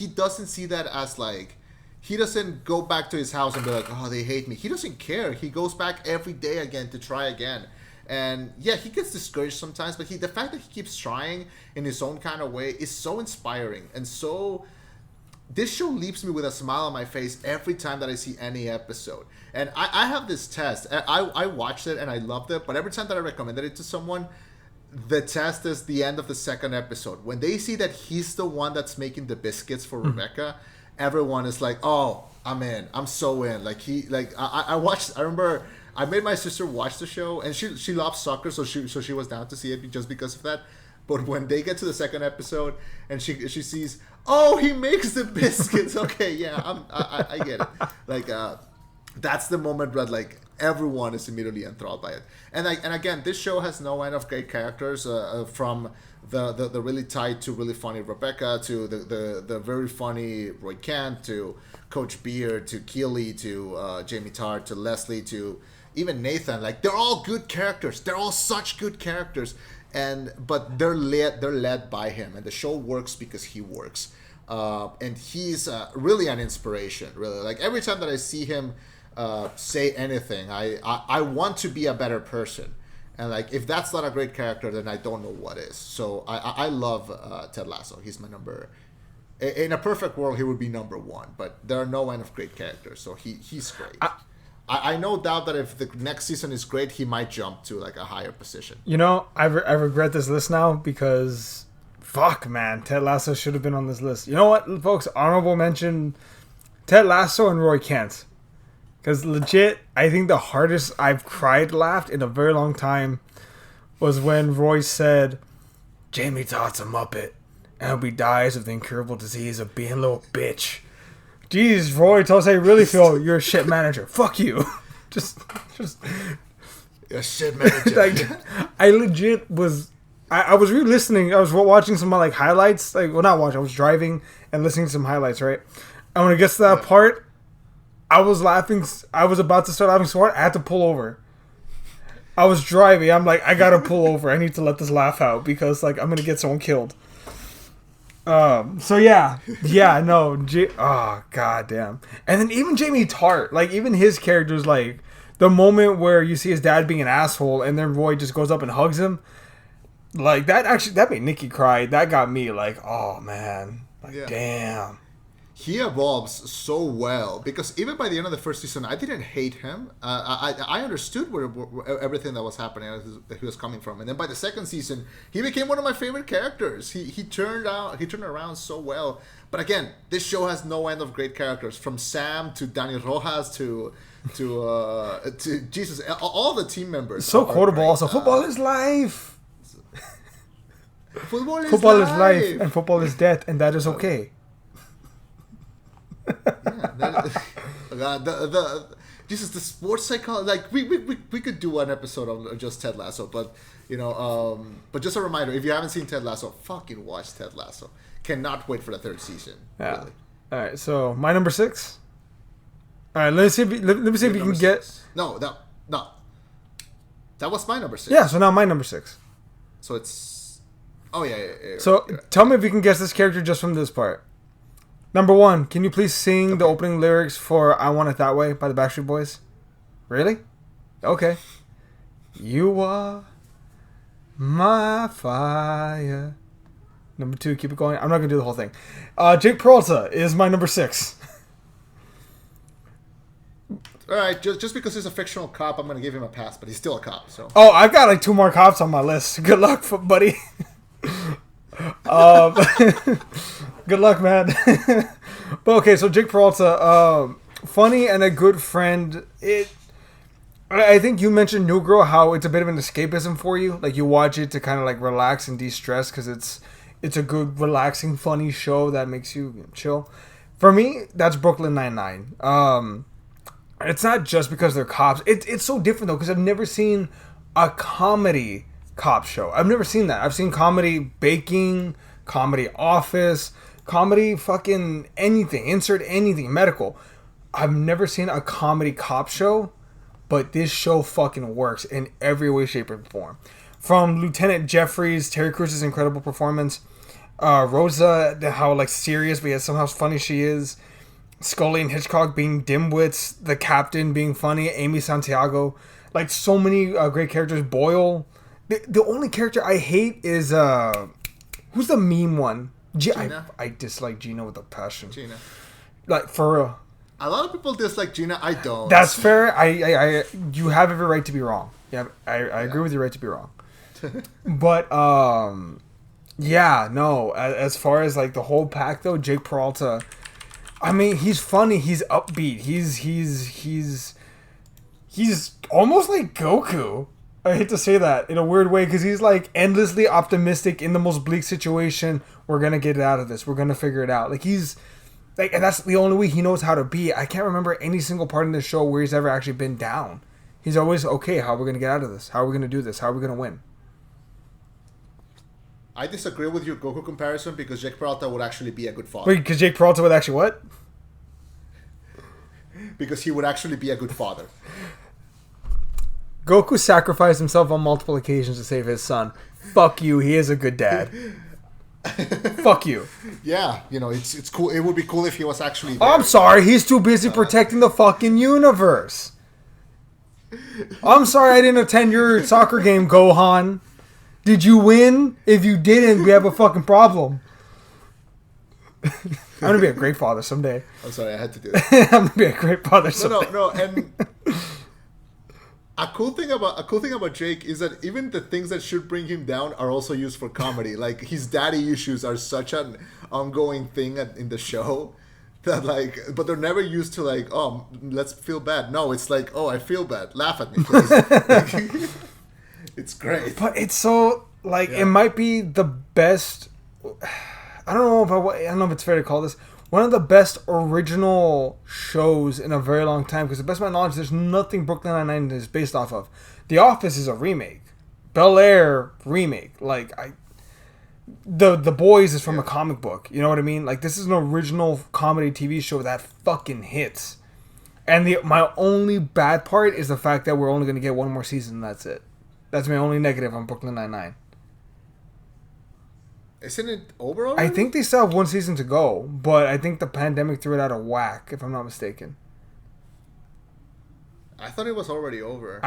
doesn't see that as like, he doesn't go back to his house and be like, oh, they hate me. He doesn't care. He goes back every day again to try again. And yeah, he gets discouraged sometimes, but the fact that he keeps trying in his own kind of way is so inspiring. And so this show leaves me with a smile on my face every time that I see any episode. And I have this test. I watched it and I loved it, but every time that I recommended it to someone, the test is the end of the second episode. When they see that he's the one that's making the biscuits for Rebecca, everyone is like, oh, I'm in. I'm so in. Like, I remember I made my sister watch the show, and she loves soccer, so she was down to see it just because of that. But when they get to the second episode and she sees, oh, he makes the biscuits. Okay, yeah, I get it. Like, that's the moment where like everyone is immediately enthralled by it. And again, this show has no end of great characters, from the really tight to really funny Rebecca, to the very funny Roy Kent, to Coach Beard, to Keeley, to Jamie Tartt, to Leslie, to even Nathan. Like, they're all good characters. They're all such good characters, but they're led by him, and the show works because he works. And he's really an inspiration. Really, like every time that I see him say anything, I want to be a better person. And like, if that's not a great character, then I don't know what is. So I love Ted Lasso. He's my number. In a perfect world, he would be number one. But there are no end of great characters, so he's great. I no doubt that if the next season is great, he might jump to like a higher position. You know, I regret this list now because, fuck, man, Ted Lasso should have been on this list. You know what, folks? Honorable mention: Ted Lasso and Roy Kent. Because legit, I think the hardest I've laughed in a very long time was when Roy said, Jamie Tartt's a Muppet, and hope he dies of the incurable disease of being a little bitch. Jeez, Roy, tell us how you really feel. You're a shit manager. Fuck you. just a shit manager. Like, I legit was... I was re-listening. I was watching some like highlights. Like, well, not watching. I was driving and listening to some highlights, right? And when it gets to that part, I was laughing. I was about to start laughing so hard, I had to pull over. I was driving. I'm like, I gotta pull over. I need to let this laugh out because like I'm gonna get someone killed. So yeah, no. Oh god damn. And then even Jamie Tartt, like even his character's like the moment where you see his dad being an asshole, and then Roy just goes up and hugs him. Like that made Nikki cry. That got me like, oh man, like damn. He evolves so well because even by the end of the first season, I didn't hate him. I understood where everything that was happening, that he was coming from, and then by the second season, he became one of my favorite characters. He turned around so well. But again, this show has no end of great characters, from Sam to Dani Rojas to Jesus, all the team members. So quotable. Also, football is life. Football is life, and football is death, and that is okay. Jesus, the sports psychology. Like we could do one episode on just Ted Lasso, but but just a reminder: if you haven't seen Ted Lasso, fucking watch Ted Lasso. Cannot wait for the third season. Yeah. Really. All right, so my number 6. All right, let me see if you can get. No, that was my number 6. Yeah, so now my number 6. So it's. Oh yeah. So tell me if you can guess this character just from this part. Number 1, can you please sing the opening lyrics for I Want It That Way by the Backstreet Boys? Really? Okay. You are my fire. Number 2, keep it going. I'm not going to do the whole thing. Jake Peralta is my number 6. Alright, just because he's a fictional cop, I'm going to give him a pass, but he's still a cop. So. Oh, I've got like 2 more cops on my list. Good luck, buddy. Good luck, man. But okay, so Jake Peralta, funny and a good friend. I think you mentioned New Girl, how it's a bit of an escapism for you. Like you watch it to kind of like relax and de-stress because it's a good, relaxing, funny show that makes you chill. For me, that's Brooklyn Nine-Nine. It's not just because they're cops. It's so different though because I've never seen a comedy cop show. I've never seen that. I've seen comedy baking, comedy office, comedy fucking anything, insert anything, medical. I've never seen a comedy cop show but this show fucking works in every way, shape, and form. From Lieutenant Jeffries, Terry Cruz's incredible performance, Rosa, how like serious but yet somehow funny she is, Scully and Hitchcock being dimwits, the captain being funny, Amy Santiago, like so many great characters. Boyle, the only character I hate is who's the meme one? Gina. I dislike Gina with a passion. Gina. Like for real. A lot of people dislike Gina. I don't. That's fair. You have every right to be wrong. Yeah, I agree with your right to be wrong. But yeah, no. As far as like the whole pack though, Jake Peralta, I mean, he's funny. He's upbeat. He's almost like Goku. I hate to say that in a weird way because he's like endlessly optimistic in the most bleak situation. We're gonna get it out of this. We're gonna figure it out. Like he's like, and that's the only way he knows how to be. I can't remember any single part in this show where he's ever actually been down. He's always okay. How are we gonna get out of this? How are we gonna do this? How are we gonna win? I disagree with your Goku comparison because Jake Peralta would actually be a good father. Wait, because Jake Peralta would actually what? Because he would actually be a good father. Goku sacrificed himself on multiple occasions to save his son. Fuck you. He is a good dad. Fuck you. Yeah, you know, it's cool. It would be cool if he was actually there. I'm sorry. He's too busy protecting the fucking universe. I'm sorry I didn't attend your soccer game, Gohan. Did you win? If you didn't, we have a fucking problem. I'm gonna be a great father someday. I'm sorry, I had to do that. I'm gonna be a great father someday. No, and a cool thing about Jake is that even the things that should bring him down are also used for comedy. Like his daddy issues are such an ongoing thing in the show that like, but they're never used to like, oh, let's feel bad. No, it's like, oh, I feel bad. Laugh at me, please. It's great. But it's so like it might be the best. I don't know if it's fair to call this one of the best original shows in a very long time. Because to the best of my knowledge, there's nothing Brooklyn Nine-Nine is based off of. The Office is a remake. Bel Air remake. Like the Boys is from a comic book. You know what I mean? Like this is an original comedy TV show that fucking hits. And my only bad part is the fact that we're only going to get one more season. And that's it. That's my only negative on Brooklyn Nine-Nine. Isn't it over already? I think they still have one season to go, but I think the pandemic threw it out of whack, if I'm not mistaken. I thought it was already over.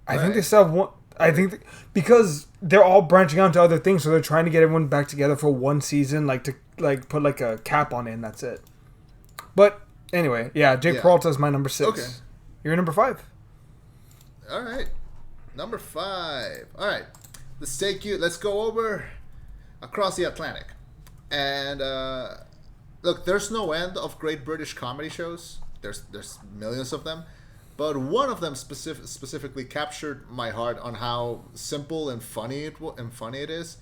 I think they still have one. I think because they're all branching out to other things, so they're trying to get everyone back together for one season, like to like put like a cap on it, and that's it. But anyway, yeah, Jake Peralta is my number 6. Okay. You're number 5. All right. Number 5. All right. Let's go over across the Atlantic. And look, there's no end of great British comedy shows. There's millions of them. But one of them specifically captured my heart on how simple and funny it is.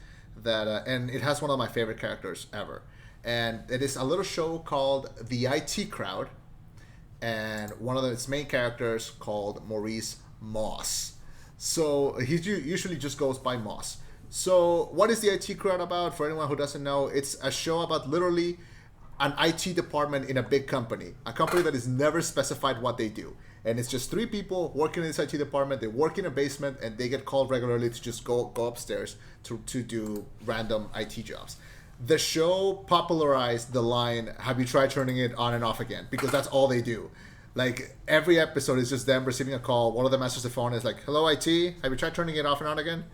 And it has one of my favorite characters ever. And it is a little show called The IT Crowd. And one of its main characters called Maurice Moss. So he usually just goes by Moss. So what is the IT Crowd about? For anyone who doesn't know, it's a show about literally an IT department in a big company. A company that is never specified what they do. And it's just 3 people working in this IT department. They work in a basement and they get called regularly to just go upstairs to do random IT jobs. The show popularized the line, have you tried turning it on and off again? Because that's all they do. Like, every episode is just them receiving a call. One of them answers the phone and is like, hello, IT? Have you tried turning it off and on again?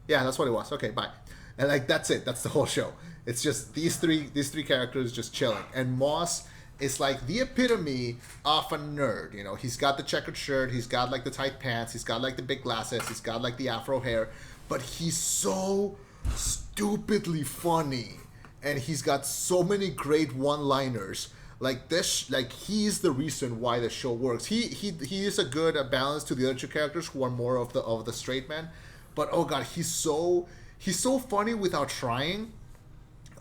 Yeah, that's what it was. Okay, bye. And, like, that's it. That's the whole show. It's just these three characters just chilling. And Moss is, like, the epitome of a nerd. You know, he's got the checkered shirt. He's got, like, the tight pants. He's got, like, the big glasses. He's got, like, the afro hair. But he's so stupidly funny. And he's got so many great one-liners. Like this, like he's the reason why the show works. He is a good balance to the other 2 characters who are more of the straight man. But oh god, he's so funny without trying.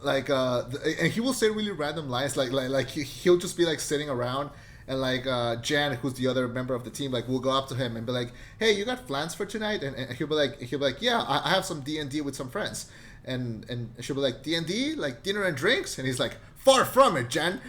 Like and he will say really random lines. Like he'll just be like sitting around and like Jan, who's the other member of the team, like will go up to him and be like, "Hey, you got plans for tonight?" And he'll be like, "Yeah, I have some D&D with some friends." And she'll be like, D&D? Like dinner and drinks? And he's like, far from it, Jen.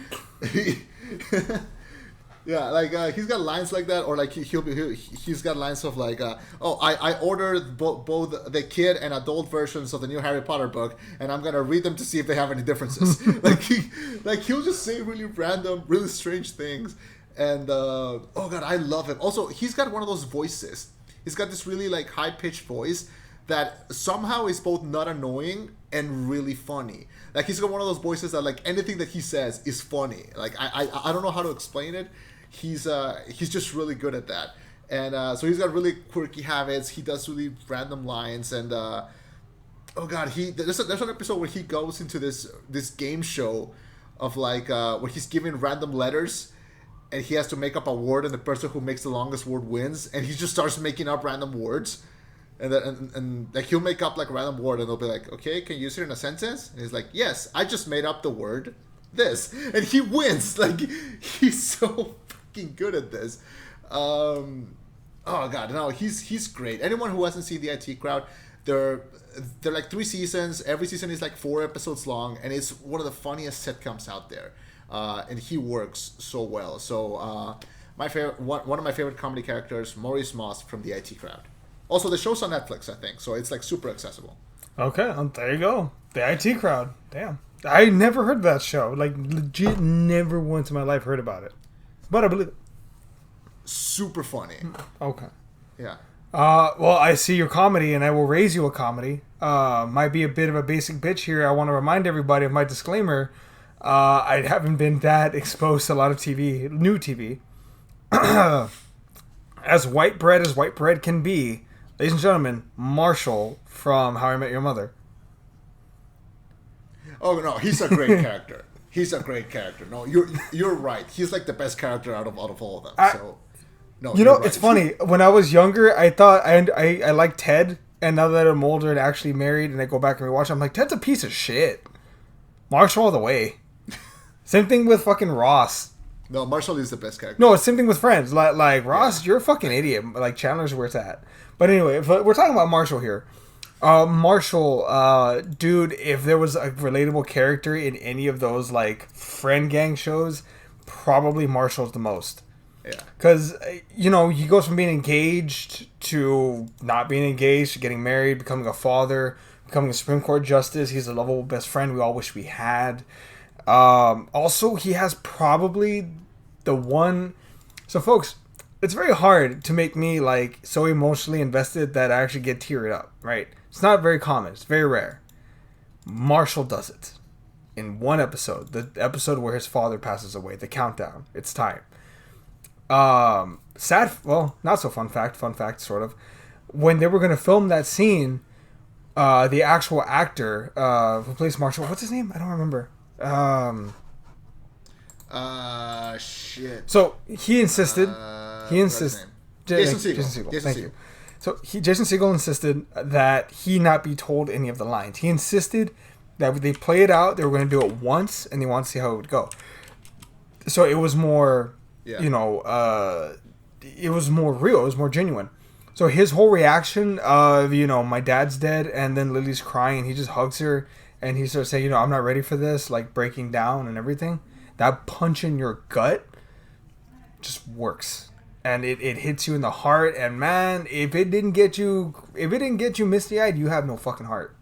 Yeah, like he's got lines like that, or like he's got lines of like, I ordered both the kid and adult versions of the new Harry Potter book, and I'm gonna read them to see if they have any differences. He'll just say really random, really strange things, and oh god, I love him. Also, he's got one of those voices. He's got this really like high pitched voice that somehow is both not annoying and really funny. Like he's got one of those voices that like anything that he says is funny. Like I don't know how to explain it. He's just really good at that, and so he's got really quirky habits. He does really random lines, and oh god, there's an episode where he goes into this game show of like where he's giving random letters, and he has to make up a word, and the person who makes the longest word wins, and he just starts making up random words, and like he'll make up like a random word, and they'll be like, okay, can you use it in a sentence? And he's like, yes, I just made up the word this, and he wins. Like he's so fucking good at this. Oh god, no, he's great. Anyone who hasn't seen the IT Crowd, they're like 3 seasons. Every season is like 4 episodes long, and it's one of the funniest sitcoms out there. And he works so well. So my favorite, one of my favorite comedy characters, Maurice Moss from the IT Crowd. Also, the show's on Netflix, I think, so it's like super accessible. Okay, there you go. The IT Crowd. Damn, I never heard of that show. Like legit, never once in my life heard about it. But I believe it. Super funny. Okay. Yeah. Well, I see your comedy, and I will raise you a comedy. Might be a bit of a basic bitch here. I want to remind everybody of my disclaimer. I haven't been that exposed to a lot of TV, new TV. As white bread can be, ladies and gentlemen, Marshall from How I Met Your Mother. Oh no, he's a great character. He's a great character. No, you're right. He's like the best character out of all of them. No, you know, right. It's funny. When I was younger, I thought I liked Ted, and now that I'm older and actually married, and I go back and rewatch, I'm like, Ted's a piece of shit. Marshall all the way. Same thing with fucking Ross. No, Marshall is the best character. No, it's same thing with Friends. Like Ross, you're a fucking idiot. Like Chandler's where it's at. But anyway, we're talking about Marshall here. Marshall, dude, if there was a relatable character in any of those like friend gang shows, probably Marshall's the most. Yeah. Because, you know, he goes from being engaged to not being engaged, to getting married, becoming a father, becoming a Supreme Court justice. He's a lovable best friend we all wish we had. Also, he has probably the one... So, folks, it's very hard to make me, like, so emotionally invested that I actually get teared up, right? It's not very common. It's very rare. Marshall does it. In one episode. The episode where his father passes away. The countdown. It's time. Sad... Well, not so fun fact, sort of. When they were going to film that scene, the actual actor who plays Marshall... What's his name? I don't remember. Shit. So he insisted. Jason Segel. Thank you. So Jason Segel insisted that he not be told any of the lines. He insisted that they play it out. They were going to do it once, and they wanted to see how it would go. So it was more, you know, it was more real. It was more genuine. So his whole reaction of, you know, my dad's dead, and then Lily's crying, and he just hugs her. And he starts saying, you know, I'm not ready for this, like breaking down and everything. That punch in your gut just works. And it hits you in the heart. And man, if it didn't get you misty-eyed, you have no fucking heart.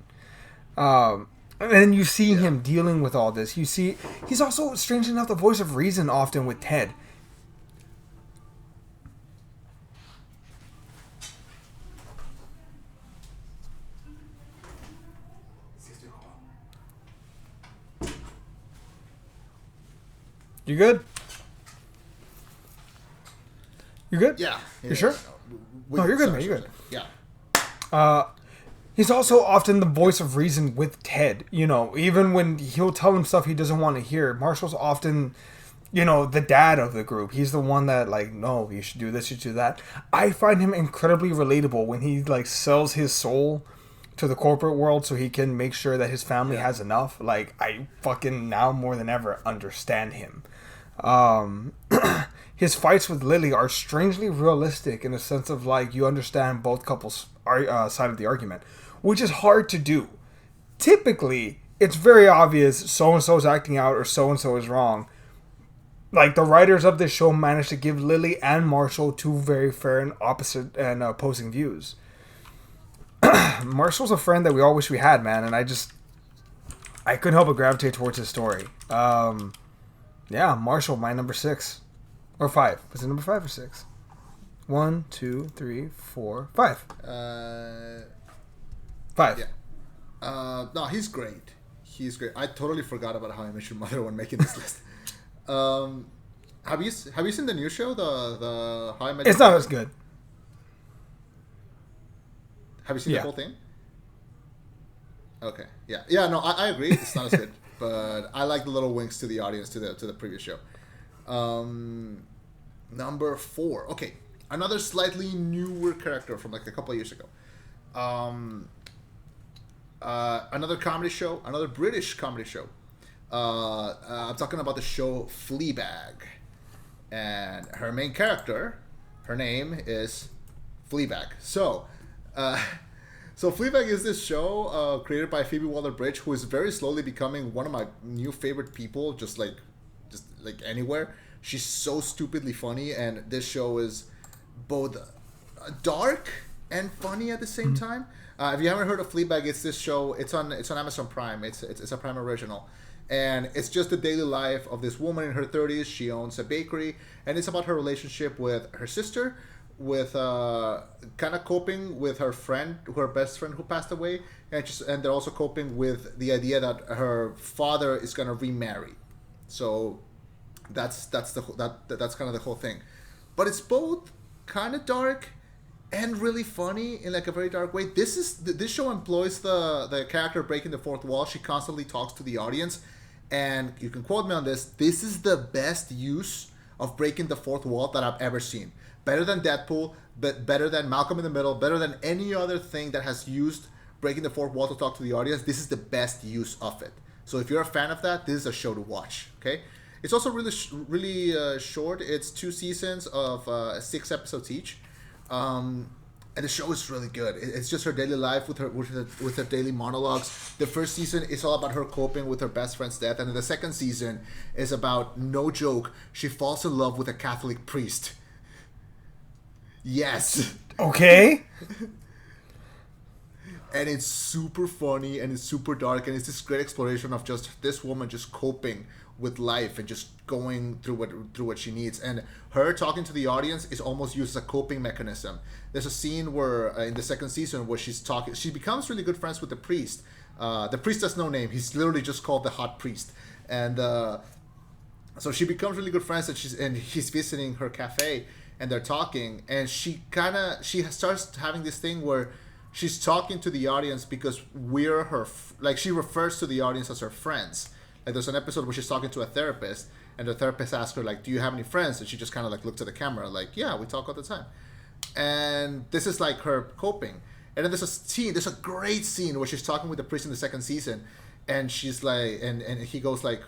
And then you see him dealing with all this. You see, he's also, strangely enough, the voice of reason often with Ted. You good? You good? Yeah. You sure? No, you're good, man. You're good. Yeah. He's also often the voice of reason with Ted. You know, even when he'll tell him stuff he doesn't want to hear. Marshall's often, you know, the dad of the group. He's the one that, like, no, you should do this, you should do that. I find him incredibly relatable when he, like, sells his soul to the corporate world so he can make sure that his family has enough. Like, I fucking now more than ever understand him. His fights with Lily are strangely realistic in the sense of, like, you understand both couples' side of the argument, which is hard to do. Typically, it's very obvious so-and-so is acting out or so-and-so is wrong. like the writers of this show managed to give Lily and Marshall two very fair and opposite and opposing views. Marshall's a friend that we all wish we had, man, and I couldn't help but gravitate towards his story. Yeah, Marshall, my number 6 or 5. Was it number 5 or 6? 1, 2, 3, 4, 5. 5. Yeah. No, he's great. He's great. I totally forgot about How I Met Your Mother when making this list. Have you seen the new show, the How I Met? It's not as good. Have you seen the whole thing? Okay. Yeah. No, I agree. It's not as good, but I like the little winks to the audience to the previous show. Number 4. Okay, another slightly newer character from like a couple of years ago. Another comedy show, another British comedy show. I'm talking about the show Fleabag, and her main character, her name is Fleabag. So Fleabag is this show created by Phoebe Waller-Bridge, who is very slowly becoming one of my new favorite people, just like anywhere. She's so stupidly funny, and this show is both dark and funny at the same time. If you haven't heard of Fleabag, it's this show. It's on Amazon Prime. It's a Prime original, and it's just the daily life of this woman in her 30s. She owns a bakery, and it's about her relationship with her sister, with kind of coping with her friend, her best friend who passed away, and they're also coping with the idea that her father is gonna remarry. So that's kind of the whole thing, but it's both kind of dark and really funny in like a very dark way. This show employs the character breaking the fourth wall. She constantly talks to the audience, and you can quote me on this. This is the best use of breaking the fourth wall that I've ever seen. Better than Deadpool, but better than Malcolm in the Middle, better than any other thing that has used breaking the fourth wall to talk to the audience. This is the best use of it. So if you're a fan of that, this is a show to watch. Okay, it's also really short. It's 2 seasons of 6 episodes each. And the show is really good. It's just her daily life with her daily monologues. The first season is all about her coping with her best friend's death, and then the second season is about, no joke, she falls in love with a Catholic priest. Yes. Okay. And it's super funny, and it's super dark, and it's this great exploration of just this woman just coping with life and just going through what she needs. And her talking to the audience is almost used as a coping mechanism. There's a scene where in the second season where she becomes really good friends with the priest. The priest has no name. He's literally just called the hot priest. And so she becomes really good friends, and he's visiting her cafe, and they're talking, and she starts having this thing where she's talking to the audience because we're her, like she refers to the audience as her friends. Like there's an episode where she's talking to a therapist, and the therapist asks her like, "Do you have any friends?" And she just kind of like looks at the camera like, "Yeah, we talk all the time." And this is like her coping. And then there's a great scene where she's talking with the priest in the second season, and she's like, and he goes like,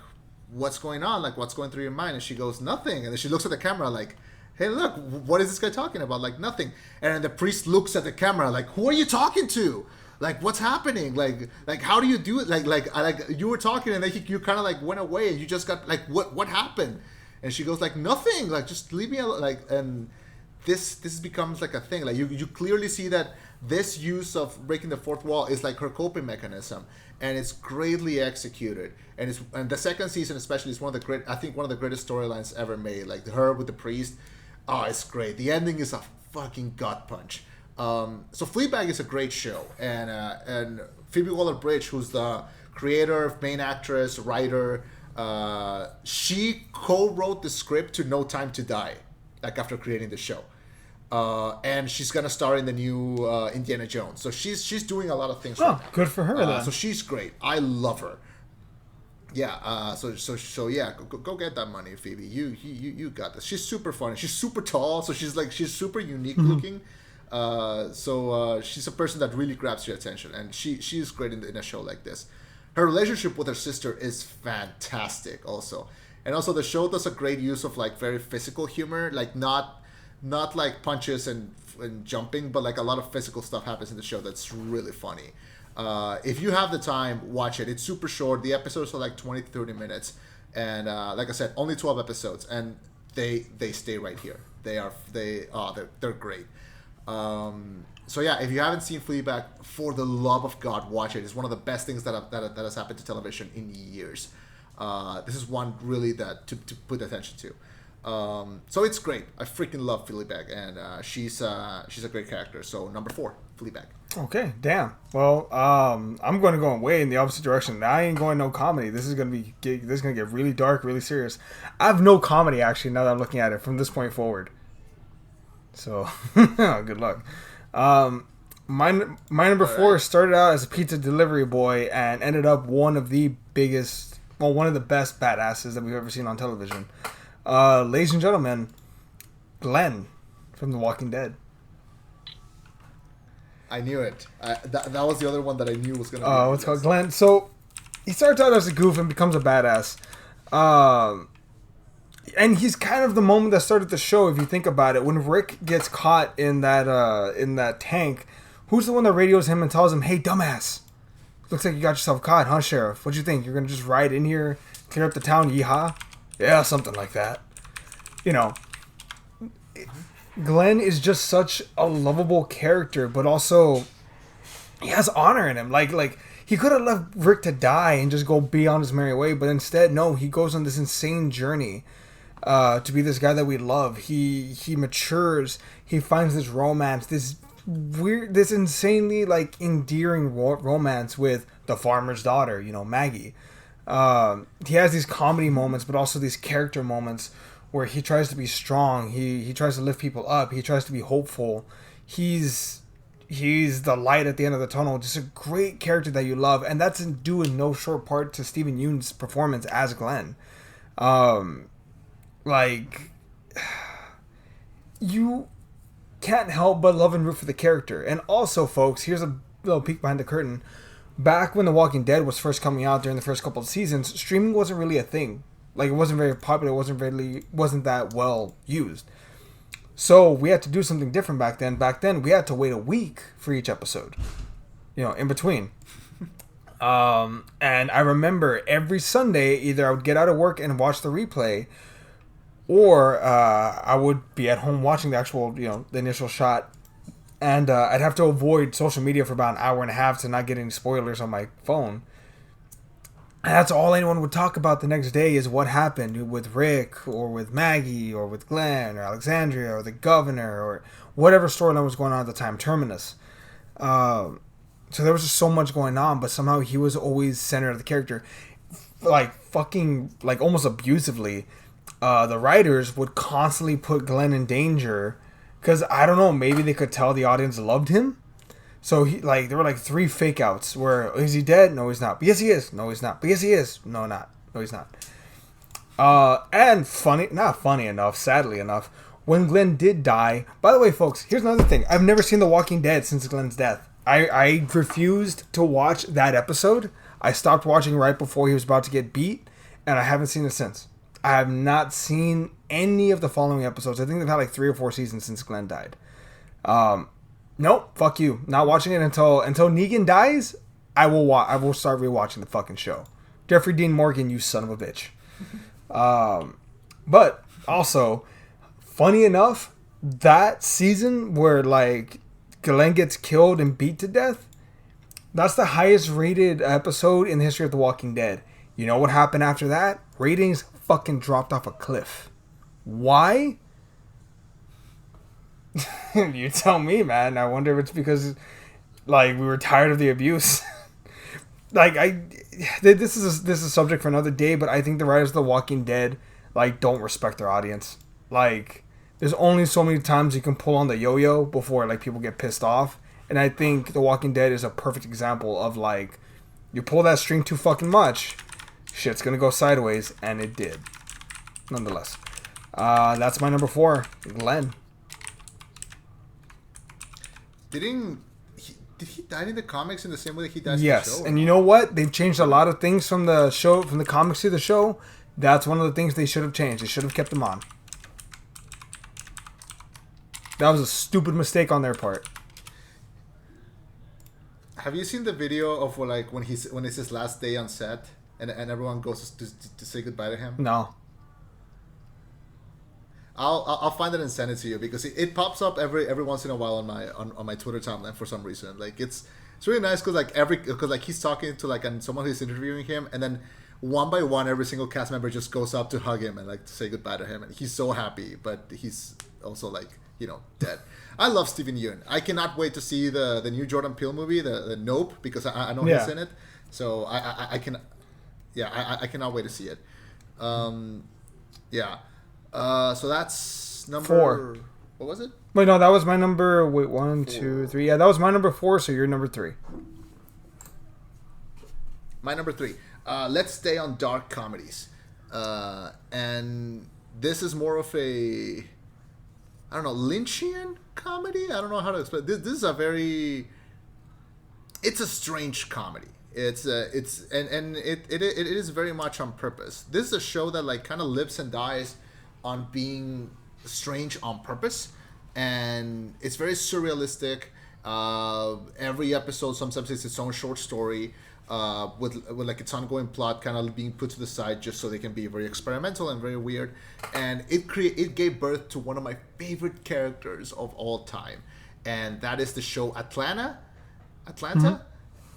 "What's going on? Like, what's going through your mind?" And she goes, "Nothing." And then she looks at the camera like, "Hey, look, what is this guy talking about?" Like, nothing. And then the priest looks at the camera like, "Who are you talking to? Like, what's happening? Like how do you do it? Like you were talking, and then you kind of like went away, and you just got like, what happened?" And she goes like, "Nothing. Like, just leave me alone." Like, and this becomes like a thing. Like you clearly see that this use of breaking the fourth wall is like her coping mechanism, and it's greatly executed. And the second season especially is one of the greatest storylines ever made. Like her with the priest. Oh, it's great. The ending is a fucking gut punch. So Fleabag is a great show, and Phoebe Waller-Bridge, who's the creator, main actress, writer, she co-wrote the script to No Time to Die, like after creating the show, and she's gonna star in the new Indiana Jones. So she's doing a lot of things. Oh, good for her then. So she's great. I love her. Yeah, so yeah, go get that money, Phoebe. You got this. She's super funny. She's super tall, so she's super unique looking. So she's a person that really grabs your attention, and she's great in a show like this. Her relationship with her sister is fantastic, also, and also the show does a great use of like very physical humor, like not like punches and jumping, but like a lot of physical stuff happens in the show that's really funny. If you have the time, watch it. It's super short. The episodes are like 20 to 30 minutes, And like I said, only 12 episodes, and they stay right here. They're great. So yeah, if you haven't seen Fleabag, for the love of God, watch it. It's one of the best things that has happened to television in years. This is one really that to put attention to. So it's great. I freaking love Fleabag, and she's a great character. So number 4, Fleabag. Okay, damn. Well, I'm going to go way in the opposite direction. I ain't going no comedy. This is gonna get really dark, really serious. I have no comedy actually. Now that I'm looking at it from this point forward. So, good luck. My number 4 started out as a pizza delivery boy and ended up one of the best badasses that we've ever seen on television. Ladies and gentlemen, Glenn from The Walking Dead. I knew it. That was the other one that I knew was going to be. What's called Glenn. So he starts out as a goof and becomes a badass. And he's kind of the moment that started the show, if you think about it. When Rick gets caught in that tank, who's the one that radios him and tells him, "Hey, dumbass, looks like you got yourself caught, huh, Sheriff? What you think? You're gonna just ride in here, clear up the town, yeehaw?" Yeah, something like that. You know, Glenn is just such a lovable character, but also he has honor in him. Like he could have left Rick to die and just go be on his merry way, but instead, no, he goes on this insane journey to be this guy that we love. He matures. He finds this romance, this insanely like endearing romance with the farmer's daughter, Maggie. He has these comedy moments, but also these character moments where he tries to be strong. He tries to lift people up. He tries to be hopeful. He's the light at the end of the tunnel. Just a great character that you love, and that's due in no short part to Stephen Yeun's performance as Glenn. You can't help but love and root for the character. And also, folks, here's a little peek behind the curtain. Back when The Walking Dead was first coming out during the first couple of seasons, streaming wasn't really a thing. Like, it wasn't very popular. It wasn't that well used. So we had to do something different back then. Back then, we had to wait a week for each episode, in between. And I remember every Sunday, either I would get out of work and watch the replay, or I would be at home watching the actual, the initial shot. And I'd have to avoid social media for about an hour and a half to not get any spoilers on my phone. And that's all anyone would talk about the next day is what happened with Rick or with Maggie or with Glenn or Alexandria or the governor or whatever storyline was going on at the time, Terminus. So there was just so much going on, but somehow he was always center of the character. Almost abusively, the writers would constantly put Glenn in danger because, I don't know, maybe they could tell the audience loved him. So there were 3 fake outs where, is he dead? No, he's not. But yes, he is. No, he's not. But yes, he is. No, not. No, he's not. And sadly enough, when Glenn did die, by the way, folks, here's another thing. I've never seen The Walking Dead since Glenn's death. I refused to watch that episode. I stopped watching right before he was about to get beat, and I haven't seen it since. I have not seen any of the following episodes. I think they've had 3 or 4 seasons since Glenn died. Nope, fuck you. Not watching it until Negan dies. I will start rewatching the fucking show. Jeffrey Dean Morgan, you son of a bitch. But also, funny enough, that season where Glenn gets killed and beat to death, that's the highest rated episode in the history of The Walking Dead. You know what happened after that? Ratings fucking dropped off a cliff. Why? You tell me, man. I wonder if it's because we were tired of the abuse. This is a subject for another day, but I think the writers of The Walking Dead don't respect their audience. There's only so many times you can pull on the yo-yo before people get pissed off, and I think The Walking Dead is a perfect example of you pull that string too fucking much, shit's gonna go sideways, and it did. Nonetheless, that's my number 4, Glenn. Did he die in the comics in the same way that he dies in the show? Yes, and you know what? They've changed a lot of things from the show, from the comics to the show. That's one of the things they should have changed. They should have kept him on. That was a stupid mistake on their part. Have you seen the video of when it's his last day on set? and everyone goes to say goodbye to him? No. I'll find it and send it to you because it pops up every once in a while on my Twitter timeline for some reason. Like it's really nice because he's talking to like someone who's interviewing him, and then one by one every single cast member just goes up to hug him and like to say goodbye to him, and he's so happy, but he's also like dead. I love Steven Yeun. I cannot wait to see the new Jordan Peele movie, the Nope, because I know he's in it, so I cannot wait to see it. So that's number 4. What was it? Wait, no, that was my number. Wait, 1, 2, 3. Yeah, that was my number 4. So you're number 3. My number 3. Let's stay on dark comedies, and this is more of a, I don't know, Lynchian comedy. I don't know how to explain. This is a very. It's a strange comedy. It is very much on purpose. This is a show that like kind of lives and dies on being strange on purpose, and it's very surrealistic. Every episode sometimes it's its own short story with like its ongoing plot kind of being put to the side just so they can be very experimental and very weird. And it gave birth to one of my favorite characters of all time, and that is the show Atlanta,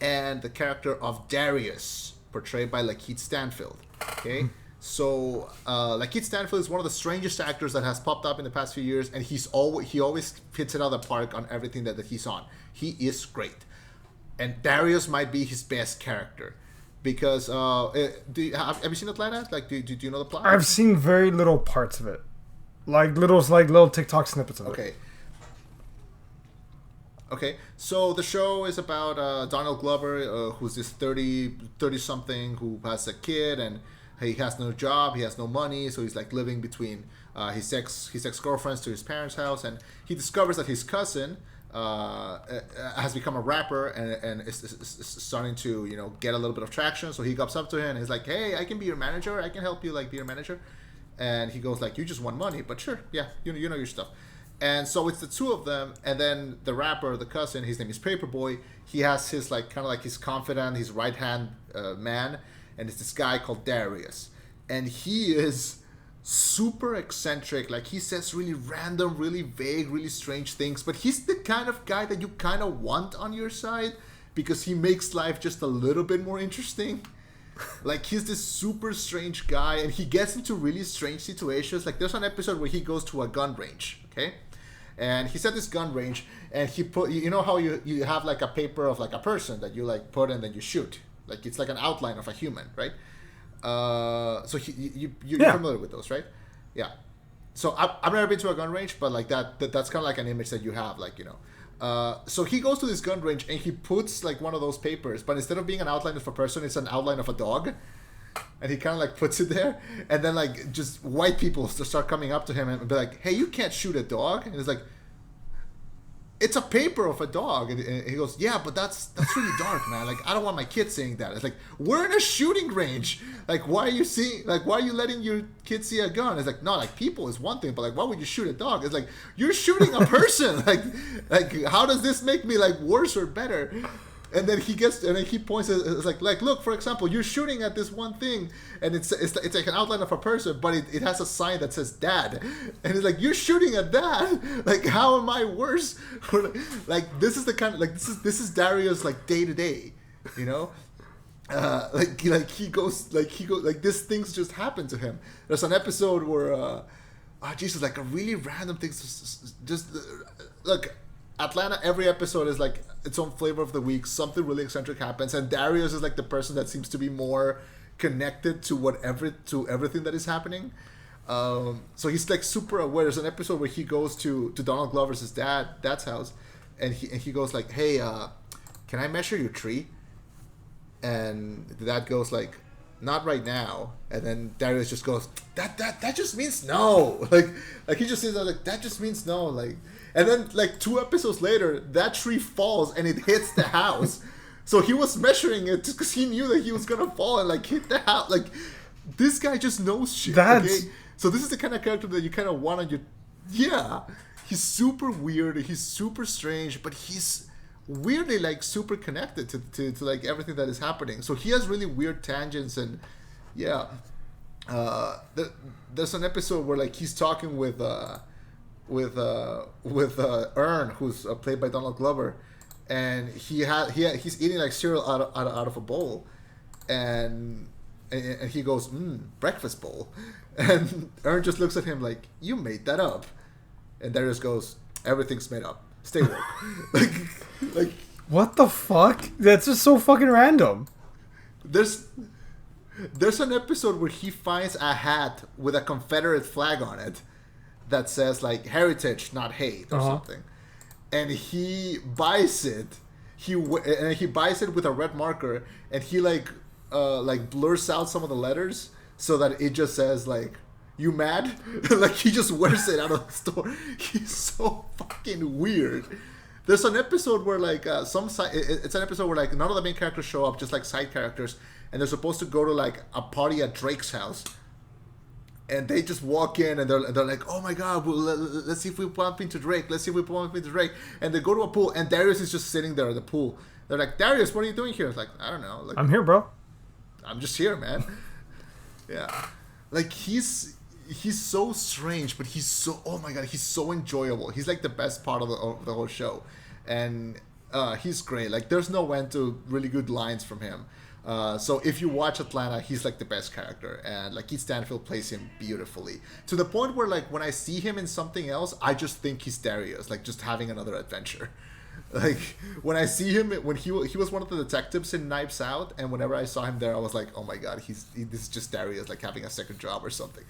and the character of Darius, portrayed by Lakeith Stanfield. Okay. So, Lakeith Stanfield is one of the strangest actors that has popped up in the past few years, and he always hits it out of the park on everything that he's on. He is great, and Darius might be his best character because have you seen Atlanta? Like, do you know the plot? I've seen very little parts of it, like little TikTok snippets of it. Okay, so the show is about Donald Glover, who's this 30-something who has a kid, and he has no job, he has no money, so he's like living between his ex-girlfriends to his parents' house, and he discovers that his cousin has become a rapper and is starting to get a little bit of traction. So he comes up to him and he's like, "Hey, I can be your manager. I can help you like be your manager." And he goes like, "You just want money, but sure, yeah, you know your stuff." And so it's the two of them, and then the rapper, the cousin, his name is Paperboy. He has his like kind of like his confidant, his right hand man, and it's this guy called Darius, and he is super eccentric. Like he says really random, really vague, really strange things, but he's the kind of guy that you kind of want on your side because he makes life just a little bit more interesting. Like he's this super strange guy, and he gets into really strange situations. Like there's an episode where he goes to a gun range, okay? And he's at this gun range, and he put, how you have like a paper of like a person that you like put and then you shoot. Like it's like an outline of a human, right? So you're familiar with those, right? Yeah. So I've never been to a gun range, but like that's kind of like an image that you have, like So he goes to this gun range and he puts like one of those papers, but instead of being an outline of a person, it's an outline of a dog. And he kind of like puts it there, and then like just white people start coming up to him and be like, "Hey, you can't shoot a dog." And he's like, "It's a paper of a dog." And he goes, "Yeah, but that's really dark, man. Like I don't want my kids seeing that." It's like, we're in a shooting range. Like why are you letting your kids see a gun? It's like, no, like people is one thing, but like why would you shoot a dog? It's like you're shooting a person. like how does this make me like worse or better? And then he points at it's like look, for example, you're shooting at this one thing, and it's like an outline of a person, but it has a sign that says "Dad," and it's like you're shooting at Dad. Like how am I worse? Like this is the kind of like this is Darius like day to day, he goes like this things just happen to him. There's an episode where Jesus, like a really random thing just look. Atlanta, every episode is like its own flavor of the week. Something really eccentric happens, and Darius is like the person that seems to be more connected to everything that is happening. So he's like super aware. There's an episode where he goes to Donald Glover's dad's house, and he goes like, "Hey, can I measure your tree?" And the dad goes like, "Not right now." And then Darius just goes, that just means no. Like he just says that like that just means no. Like, and then like 2 episodes later, that tree falls and it hits the house. So he was measuring it because he knew that he was gonna fall and like hit the house. Like this guy just knows shit. Okay? So this is the kind of character that you kind of want on your. Yeah, he's super weird. He's super strange, but he's weirdly like super connected to like everything that is happening. So he has really weird tangents, and yeah, there's an episode where like he's talking with Ern, who's played by Donald Glover, and he's eating like cereal out of a bowl, and he goes, breakfast bowl, and Ern just looks at him like, you made that up, and Darius goes, everything's made up. Stay woke. like what the fuck? That's just so fucking random. There's an episode where he finds a hat with a Confederate flag on it that says like heritage, not hate, or something, and he buys it. He buys it with a red marker, and he like blurs out some of the letters so that it just says like, you mad? Like he just wears it out of the store. He's so fucking weird. There's an episode where like it's an episode where like none of the main characters show up, just like side characters, and they're supposed to go to like a party at Drake's house, and they just walk in and they're like, oh my god, let's see if we bump into Drake. And they go to a pool, and Darius is just sitting there at the pool. They're like, Darius, what are you doing here? It's like, I don't know. Like, I'm here, bro. I'm just here, man. Yeah, like he's so strange, but he's so, oh my god, he's so enjoyable. He's like the best part of the whole show, and he's great. Like there's no end to really good lines from him. So if you watch Atlanta, he's like the best character, and like Keith Stanfield plays him beautifully, to the point where like when I see him in something else, I just think he's Darius, like just having another adventure. Like when I see him, when he was one of the detectives in Knives Out, and whenever I saw him there, I was like, oh my god, this is just Darius, like having a second job or something.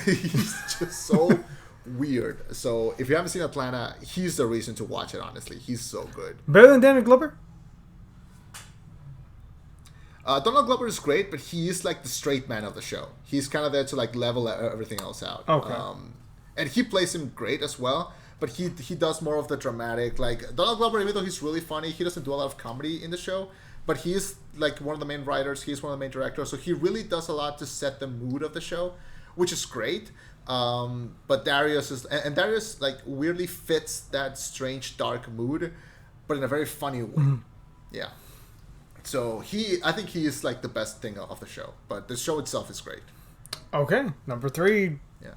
He's just so weird. So if you haven't seen Atlanta, he's the reason to watch it. Honestly, he's so good. Better than Danny Glover? Donald Glover is great, but he is like the straight man of the show. He's kind of there to like level everything else out. Okay. And he plays him great as well. But he does more of the dramatic. Like Donald Glover, even though he's really funny, he doesn't do a lot of comedy in the show. But he's like one of the main writers. He's one of the main directors. So he really does a lot to set the mood of the show, which is great. But Darius Darius like weirdly fits that strange dark mood, but in a very funny way. Mm-hmm. Yeah. So I think he is like the best thing of the show. But the show itself is great. Okay, number 3. Yeah.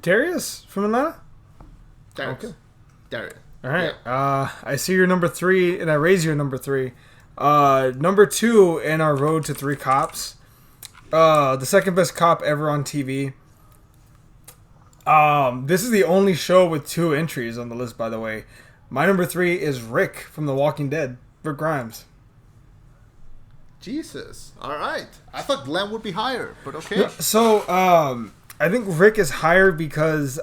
Darius from Atlanta. Darius. Okay. Darius. All right. Yeah. I see your number 3, and I raise your number 3. Number 2 in our road to 3 cops. The second best cop ever on TV. This is the only show with 2 entries on the list, by the way. My number 3 is Rick from The Walking Dead. Rick Grimes. Jesus. All right. I thought Glenn would be higher, but okay. So, I think Rick is higher because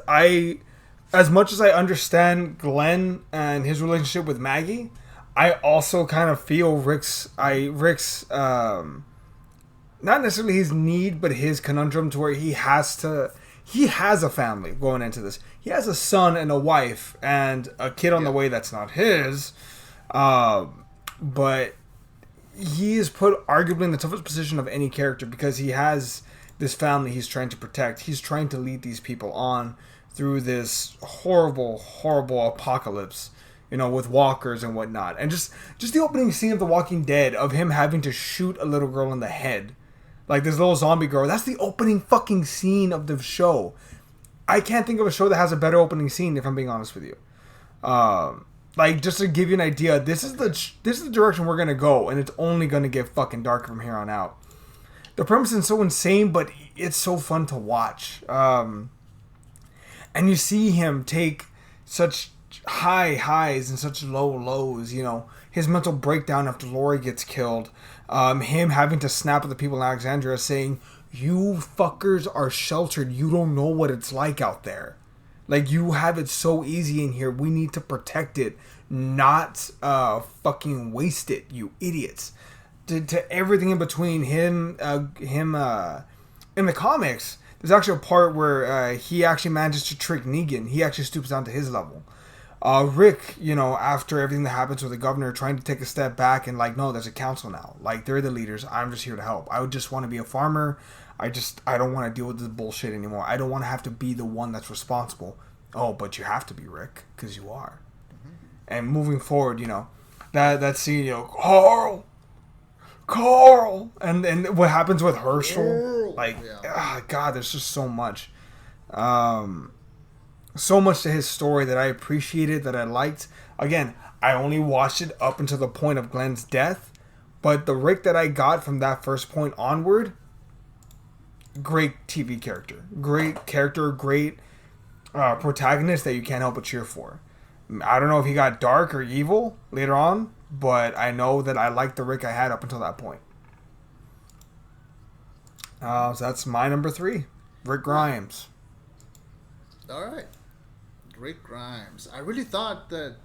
as much as I understand Glenn and his relationship with Maggie, I also kind of feel Rick's not necessarily his need, but his conundrum to where he has a family going into this. He has a son and a wife and a kid on the way that's not his, but he is put arguably in the toughest position of any character because he has this family he's trying to protect. He's trying to lead these people on through this horrible, horrible apocalypse, with walkers and whatnot. And just the opening scene of The Walking Dead, of him having to shoot a little girl in the head. Like this little zombie girl. That's the opening fucking scene of the show. I can't think of a show that has a better opening scene, if I'm being honest with you. Like, just to give you an idea, this is the direction we're going to go, and it's only going to get fucking dark from here on out. The premise is so insane, but it's so fun to watch. And you see him take such high highs and such low lows, his mental breakdown after Lori gets killed, him having to snap at the people in Alexandria saying, you fuckers are sheltered, you don't know what it's like out there. Like, you have it so easy in here, we need to protect it, not fucking waste it, you idiots. To everything in between, him in the comics, there's actually a part where he actually manages to trick Negan. He actually stoops down to his level. Rick, after everything that happens with the governor, trying to take a step back and like, no, there's a council now. Like, they're the leaders. I'm just here to help. I would just want to be a farmer. I don't want to deal with this bullshit anymore. I don't want to have to be the one that's responsible. Oh, but you have to be, Rick, because you are. Mm-hmm. And moving forward, That scene, Carl, and what happens with Herschel, God, there's just so much, so much to his story that I appreciated, that I liked. Again, I only watched it up until the point of Glenn's death, but the Rick that I got from that first point onward, great TV character, great protagonist that you can't help but cheer for. I don't know if he got dark or evil later on, but I know that I liked the Rick I had up until that point. So that's my number 3, Rick Grimes. All right, Rick Grimes. I really thought that.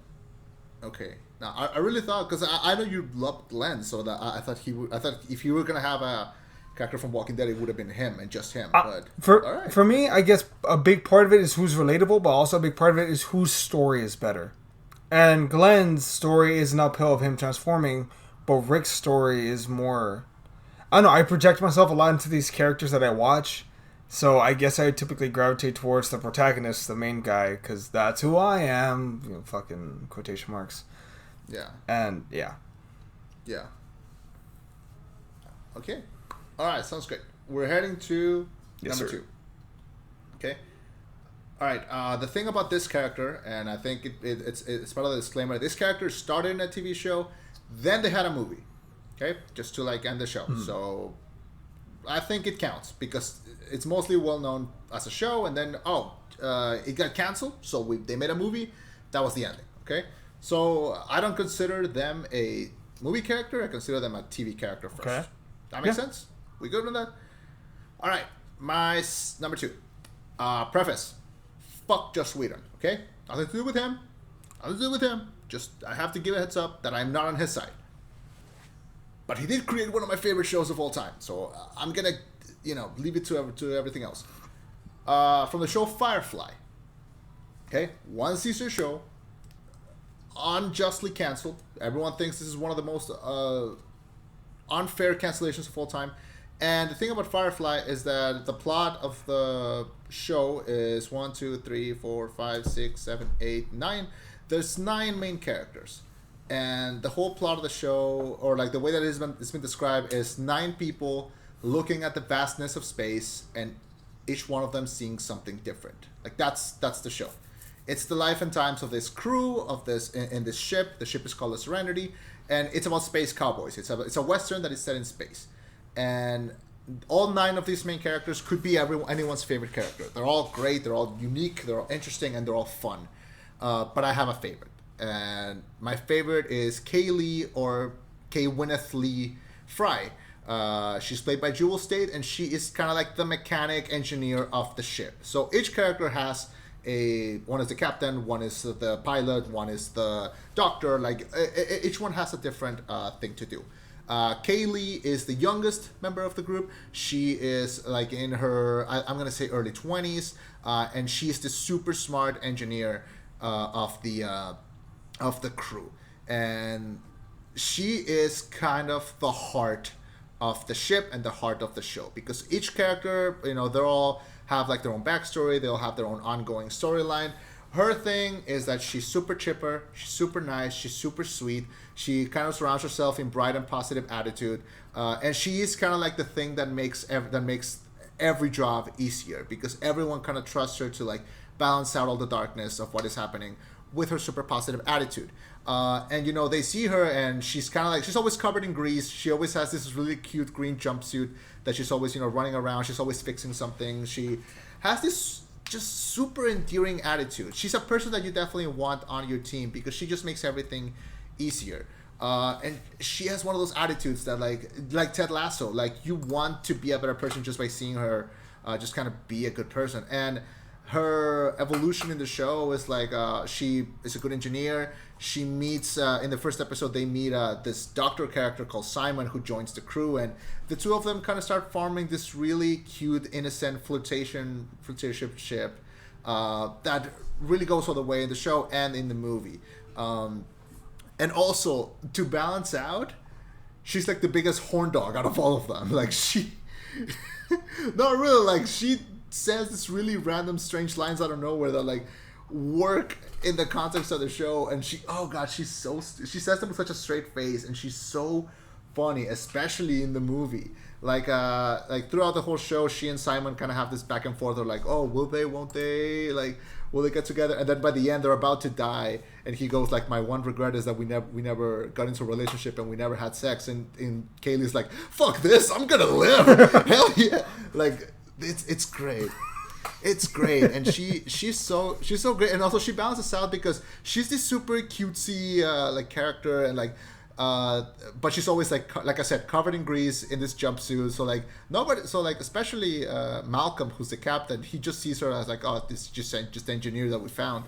Okay, now I really thought, because I know you loved Glenn, so that I thought he would. I thought if you were gonna have a character from Walking Dead, it would have been him and just him. But for me, I guess a big part of it is who's relatable, but also a big part of it is whose story is better. And Glenn's story is an uphill of him transforming, but Rick's story is more. I don't know. I project myself a lot into these characters that I watch, so I guess I typically gravitate towards the protagonist, the main guy, because that's who I am. Fucking quotation marks. Yeah. And yeah. Yeah. Okay. All right, sounds great. We're heading to number 2. Okay. All right. The thing about this character, and I think it's part of the disclaimer. This character started in a TV show, then they had a movie. Okay, just to end the show. Mm-hmm. So I think it counts because it's mostly well known as a show, and then it got canceled, so they made a movie. That was the ending. Okay, so I don't consider them a movie character. I consider them a TV character first. Okay. That makes sense. We good with that? All right, my number 2. Preface. Fuck Joss Whedon, okay? Nothing to do with him. Just, I have to give a heads up that I'm not on his side. But he did create one of my favorite shows of all time. So I'm going to, leave it to everything else. From the show Firefly. Okay? One season show. Unjustly canceled. Everyone thinks this is one of the most unfair cancellations of all time. And the thing about Firefly is that the plot of the show is 1, 2, 3, 4, 5, 6, 7, 8, 9. There's 9 main characters. And the whole plot of the show, or the way that it's been described, is 9 people looking at the vastness of space and each one of them seeing something different. That's the show. It's the life and times of this crew, of this in this ship. The ship is called the Serenity. And it's about space cowboys. It's a Western that is set in space. And all 9 of these main characters could be anyone's favorite character. They're all great, they're all unique, they're all interesting, and they're all fun. But I have a favorite. And my favorite is Kaylee, or Kay Gwyneth Lee Fry. She's played by Jewel State, and she is kind of like the mechanic engineer of the ship. So each character has one is the captain, one is the pilot, one is the doctor. Each one has a different thing to do. Kaylee is the youngest member of the group. She is in her, I'm gonna say early 20s, and she's the super smart engineer of the crew, and she is kind of the heart of the ship and the heart of the show, because each character, they all have their own backstory, they all have their own ongoing storyline. Her thing is that she's super chipper, she's super nice, she's super sweet. She kind of surrounds herself in bright and positive attitude, and she is kind of the thing that makes every job easier, because everyone kind of trusts her to balance out all the darkness of what is happening with her super positive attitude. And they see her, and she's kind of she's always covered in grease. She always has this really cute green jumpsuit that she's always running around. She's always fixing something. She has this just super endearing attitude. She's a person that you definitely want on your team, because she just makes everything easier. And she has one of those attitudes that like Ted Lasso, you want to be a better person just by seeing her just kind of be a good person. And her evolution in the show is she is a good engineer. She meets in the first episode, they meet this doctor character called Simon, who joins the crew, and the two of them kind of start forming this really cute, innocent flirtationship that really goes all the way in the show and in the movie. And also, to balance out, she's the biggest horn dog out of all of them. She not really, she says this really random, strange lines out of nowhere that work in the context of the show, and she she says them with such a straight face, and she's so funny, especially in the movie. Like throughout the whole show, she and Simon kind of have this back and forth. They're like, oh, will they, won't they, like, will they get together? And then by the end, they're about to die, and he goes like, my one regret is that we never got into a relationship and we never had sex. And Kaylee's like, fuck this, I'm gonna live. Hell yeah. Like, it's great. It's great, and she's so great, and also she balances out because she's this super cutesy like character, and like but she's always like I said, covered in grease in this jumpsuit. So like nobody, so like especially Malcolm, who's the captain, he just sees her as like, oh, this is just the engineer that we found.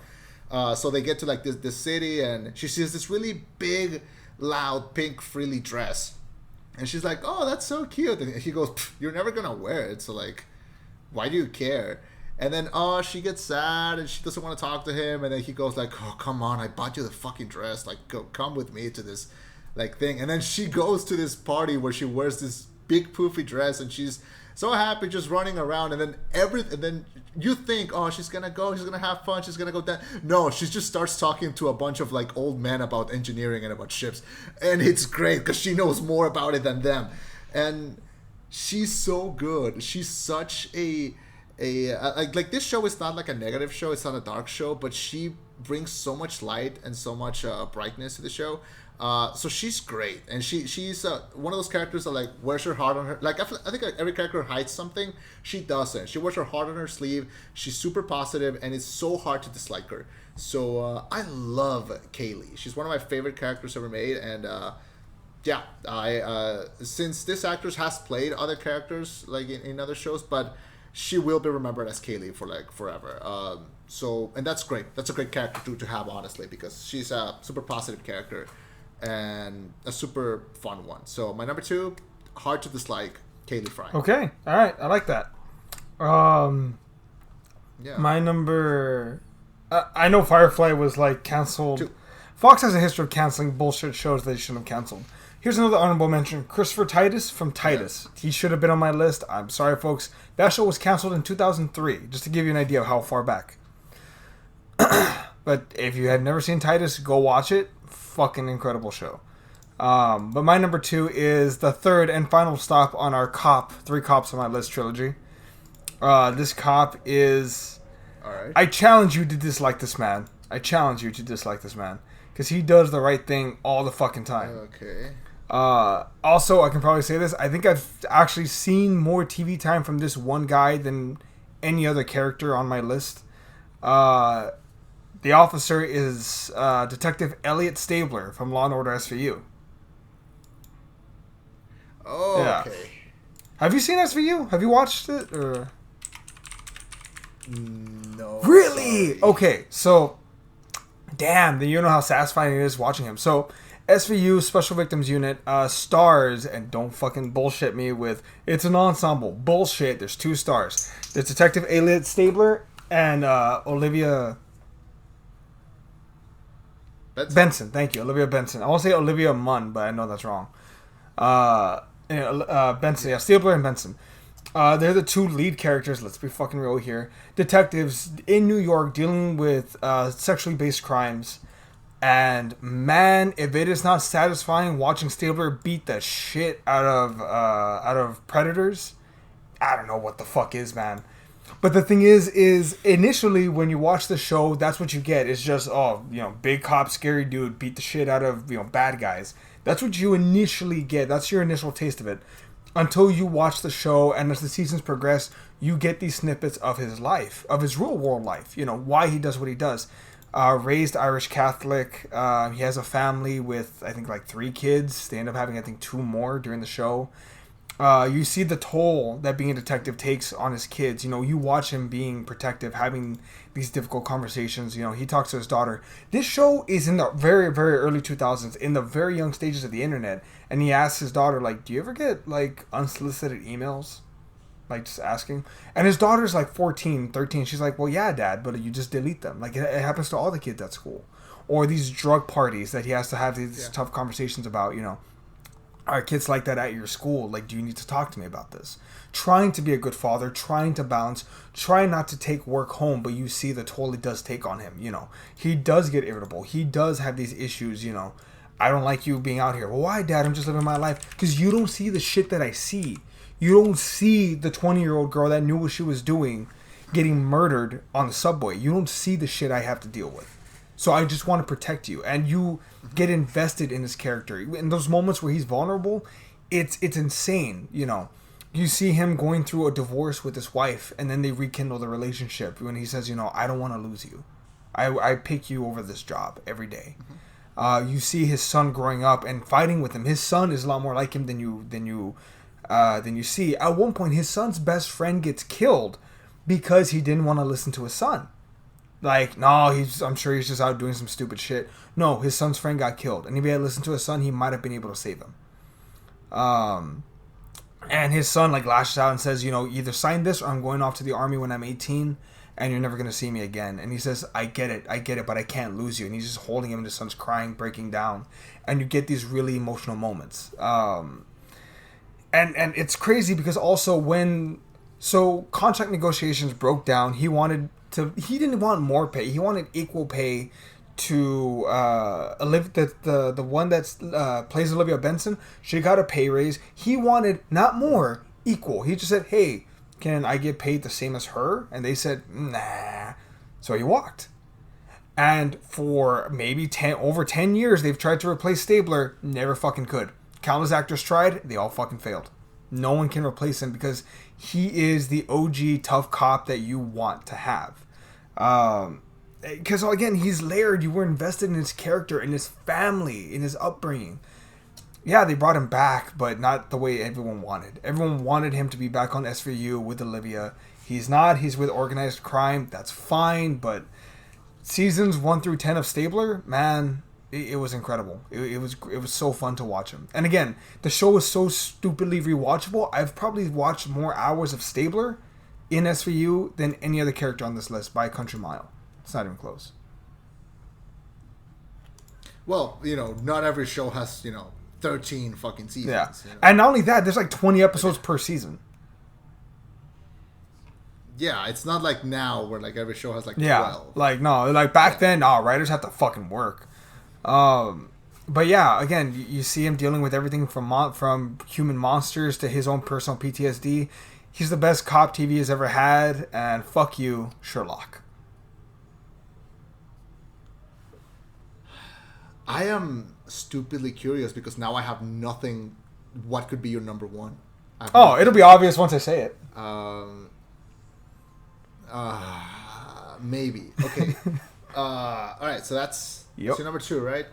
So they get to like this city, and she sees this really big, loud pink frilly dress, and she's like, oh, that's so cute. And he goes, you're never gonna wear it, so like, why do you care? And then, she gets sad and she doesn't want to talk to him. And then he goes like, oh, come on, I bought you the fucking dress. Like, come with me to this, like, thing. And then she goes to this party where she wears this big poofy dress, and she's so happy just running around. And then you think, oh, she's going to have fun. She's going to go down. No, she just starts talking to a bunch of, like, old men about engineering and about ships. And it's great because she knows more about it than them. And she's so good. She's such like this show is not like a negative show, it's not a dark show, but she brings so much light and so much brightness to the show. So she's great, and she's one of those characters that like wears her heart on her. Like I think like every character hides something. She doesn't. She wears her heart on her sleeve. She's super positive, and it's so hard to dislike her. So I love Kaylee. She's one of my favorite characters ever made, and yeah, I since this actress has played other characters like in other shows, but she will be remembered as Kaylee for like forever. So, and that's great. That's a great character to have, honestly, because she's a super positive character and a super fun one. So my number 2, hard to dislike, Kaylee Fry. Okay, all right, I like that. Yeah. My number, I know Firefly was like canceled. 2. Fox has a history of canceling bullshit shows they shouldn't have canceled. Here's another honorable mention. Christopher Titus from Titus. Yeah. He should have been on my list. I'm sorry, folks. That show was canceled in 2003, just to give you an idea of how far back. But if you had never seen Titus, go watch it. Fucking incredible show. But my number 2 is the third and final stop on our 3 cops on my list trilogy. This cop is... All right. I challenge you to dislike this man. Because he does the right thing all the fucking time. Okay. Also, I can probably say this. I think I've actually seen more TV time from this one guy than any other character on my list. The officer is Detective Elliot Stabler from Law & Order SVU. Oh, yeah. Okay. Have you seen SVU? Have you watched it? Or? No. Really? Sorry. Okay, so... Damn, then you know how satisfying it is watching him. So... SVU, Special Victims Unit, stars, and don't fucking bullshit me with, it's an ensemble. Bullshit, there's 2 stars. There's Detective Elliot Stabler and Olivia... Benson, thank you. Olivia Benson. I want to say Olivia Munn, but I know that's wrong. Benson, yeah, Stabler and Benson. They're the 2 lead characters, let's be fucking real here. Detectives in New York dealing with sexually based crimes. And man, if it is not satisfying watching Stabler beat the shit out of predators, I don't know what the fuck is, man. But the thing is initially when you watch the show, that's what you get. It's just, big cop, scary dude beat the shit out of, bad guys. That's what you initially get. That's your initial taste of it. Until you watch the show, and as the seasons progress, you get these snippets of his life, of his real world life. Why he does what he does. Raised Irish Catholic. He has a family with, I think, like 3 kids. They end up having, I think, 2 more during the show. You see the toll that being a detective takes on his kids. You watch him being protective, having these difficult conversations. He talks to his daughter. This show is in the very, very early 2000s, in the very young stages of the internet. And he asks his daughter, like, do you ever get, like, unsolicited emails? Like, just asking. And his daughter's like 14, 13. She's like, well, yeah, Dad, but you just delete them. Like, it happens to all the kids at school. Or these drug parties that he has to have these tough conversations about, Are kids like that at your school? Like, do you need to talk to me about this? Trying to be a good father, trying to balance, trying not to take work home, but you see the toll it does take on him. You know, he does get irritable. He does have these issues, you know. I don't like you being out here. Well, why, Dad? I'm just living my life. Because you don't see the shit that I see. You don't see the 20-year-old girl that knew what she was doing getting murdered on the subway. You don't see the shit I have to deal with. So I just want to protect you. And you get invested in his character. In those moments where he's vulnerable, it's insane, you know. You see him going through a divorce with his wife, and then they rekindle the relationship when he says, you know, I don't want to lose you. I pick you over this job every day. You see his son growing up and fighting with him. His son is a lot more like him than you see. At one point, his son's best friend gets killed because he didn't want to listen to his son. Like, no, I'm sure he's just out doing some stupid shit. No, his son's friend got killed. And if he had listened to his son, he might have been able to save him. And his son, like, lashes out and says, you know, either sign this or I'm going off to the army when I'm 18 and you're never going to see me again. And he says, I get it, but I can't lose you. And he's just holding him and his son's crying, breaking down. And you get these really emotional moments. And it's crazy because also so contract negotiations broke down, he didn't want more pay. He wanted equal pay to Olivia, the one that's plays Olivia Benson. She got a pay raise. He wanted not more, equal. He just said, hey, can I get paid the same as her? And they said, nah. So he walked. And for maybe over 10 years, they've tried to replace Stabler. Never fucking could. Countless actors tried. They all fucking failed. No one can replace him because he is the OG tough cop that you want to have. Because, again, he's layered. You were invested in his character, in his family, in his upbringing. Yeah, they brought him back, but not the way everyone wanted. Everyone wanted him to be back on SVU with Olivia. He's not. He's with organized crime. That's fine, but seasons 1 through 10 of Stabler, man, it was incredible. It was so fun to watch him. And again, the show is so stupidly rewatchable. I've probably watched more hours of Stabler in SVU than any other character on this list by a country mile. It's not even close. Well, you know, not every show has, 13 fucking seasons. Yeah. You know? And not only that, there's like 20 episodes per season. Yeah, it's not like now where like every show has like 12. Yeah, like no, like back then, writers have to fucking work. But yeah, again, you see him dealing with everything from human monsters to his own personal PTSD. He's the best cop TV has ever had, and fuck you, Sherlock. I am stupidly curious because now I have nothing. What could be your number one? It'll be obvious once I say it. Maybe. Okay. All right. So that's your number 2, right?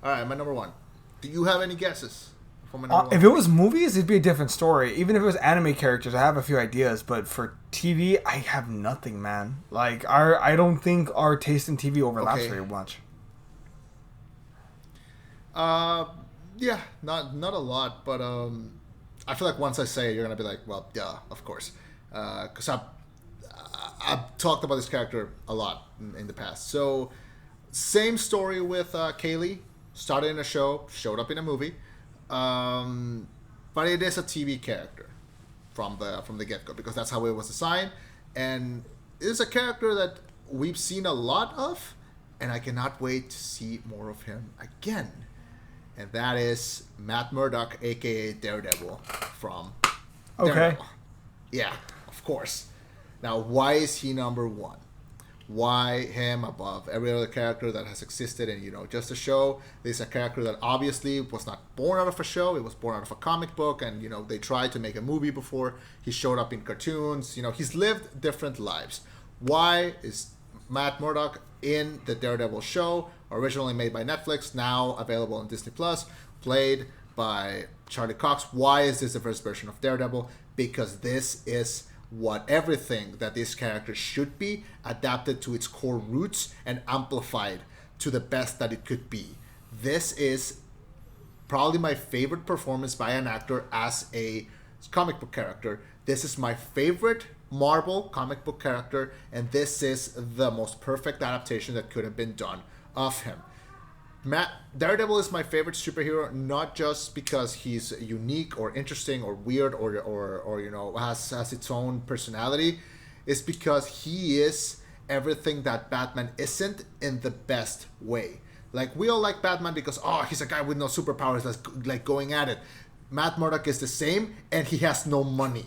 All right. My number 1. Do you have any guesses for my number 1? If it was movies, it'd be a different story. Even if it was anime characters, I have a few ideas. But for TV, I have nothing, man. Like I don't think our taste in TV overlaps very much. Yeah, not a lot, but I feel like once I say it, you're gonna be like, well, duh, of course, because I've talked about this character a lot in the past. So, same story with Kaylee. Started in a show, showed up in a movie, but it is a TV character from the get-go because that's how it was assigned, and it is a character that we've seen a lot of, and I cannot wait to see more of him again. And that is Matt Murdock, a.k.a. Daredevil from Daredevil. Yeah, of course. Now, why is he number 1? Why him above every other character that has existed in, just a show? This is a character that obviously was not born out of a show. It was born out of a comic book. And, they tried to make a movie before. He showed up in cartoons. He's lived different lives. Why is Matt Murdock in the Daredevil show, originally made by Netflix, now available on Disney Plus, played by Charlie Cox? Why is this the first version of Daredevil? Because this is what everything that this character should be, adapted to its core roots and amplified to the best that it could be. This is probably my favorite performance by an actor as a comic book character. This is my favorite Marvel comic book character, and this is the most perfect adaptation that could have been done of him. Daredevil is my favorite superhero, not just because he's unique or interesting or weird or has its own personality. It's because he is everything that Batman isn't in the best way. Like, we all like Batman because, he's a guy with no superpowers that's like going at it. Matt Murdock is the same, and he has no money.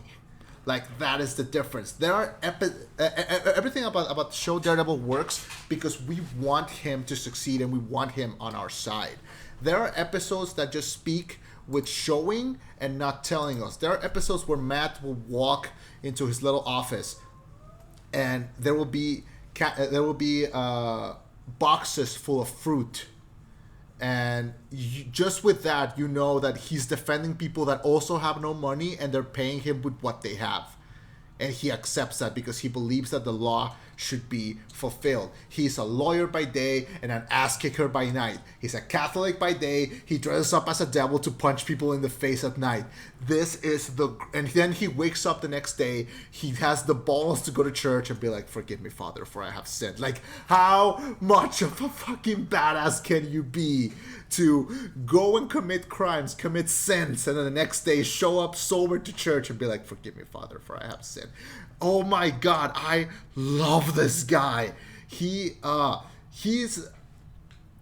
Like, that is the difference. There are everything about the show Daredevil works because we want him to succeed and we want him on our side. There are episodes that just speak with showing and not telling us. There are episodes where Matt will walk into his little office and there will be boxes full of fruit. And just with that, you know that he's defending people that also have no money and they're paying him with what they have. And he accepts that because he believes that the law should be fulfilled. He's a lawyer by day and an ass kicker by night. He's a Catholic by day. He dresses up as a devil to punch people in the face at night. And then he wakes up the next day. He has the balls to go to church and be like, "Forgive me, Father, for I have sinned." Like, how much of a fucking badass can you be to go and commit crimes, commit sins, and then the next day show up sober to church and be like, "Forgive me, Father, for I have sinned." Oh my God, I love this guy.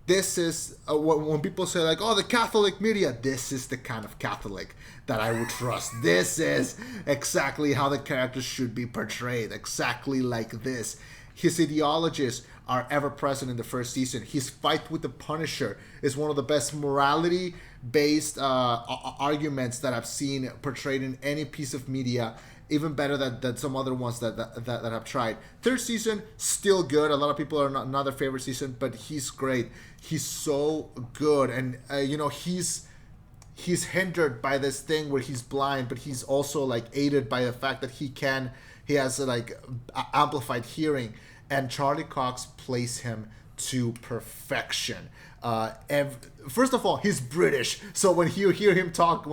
This is when people say like, "Oh, the Catholic media," this is the kind of Catholic that I would trust. This is exactly how the characters should be portrayed, exactly like this. His ideologies are ever present in the first season. His fight with the Punisher is one of the best morality-based arguments that I've seen portrayed in any piece of media. Even better than some other ones that I've tried. Third season, still good. A lot of people are not their favorite season, but he's great. He's so good. And, he's hindered by this thing where he's blind, but he's also, like, aided by the fact that he has, like, amplified hearing. And Charlie Cox plays him to perfection. First of all, he's British, so when you hear him talking,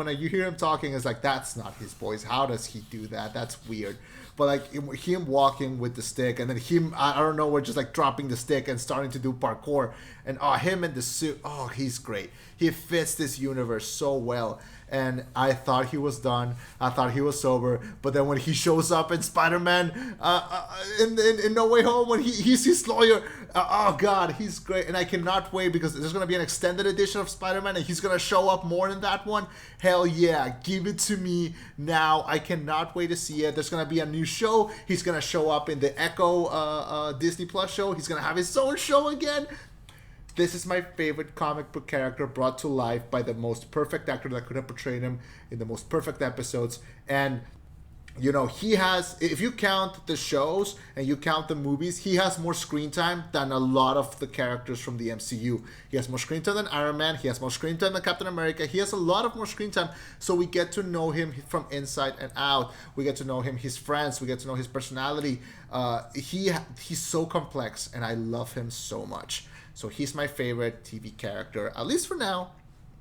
it's like, that's not his voice. How does he do that? That's weird. But like him walking with the stick, and then him, I don't know, we're just like dropping the stick and starting to do parkour, and him in the suit, he's great. He fits this universe so well. And I thought he was done. I thought he was sober. But then when he shows up in Spider-Man, in No Way Home, when he's his lawyer, God, he's great. And I cannot wait because there's going to be an extended edition of Spider-Man and he's going to show up more in that one. Hell yeah, give it to me now. I cannot wait to see it. There's going to be a new show. He's going to show up in the Echo Disney Plus show. He's going to have his own show again. This is my favorite comic book character brought to life by the most perfect actor that could have portrayed him in the most perfect episodes. And, he has, if you count the shows and you count the movies, he has more screen time than a lot of the characters from the MCU. He has more screen time than Iron Man. He has more screen time than Captain America. He has a lot of more screen time. So we get to know him from inside and out. We get to know him, his friends. We get to know his personality. He's so complex, and I love him so much. So he's my favorite TV character, at least for now.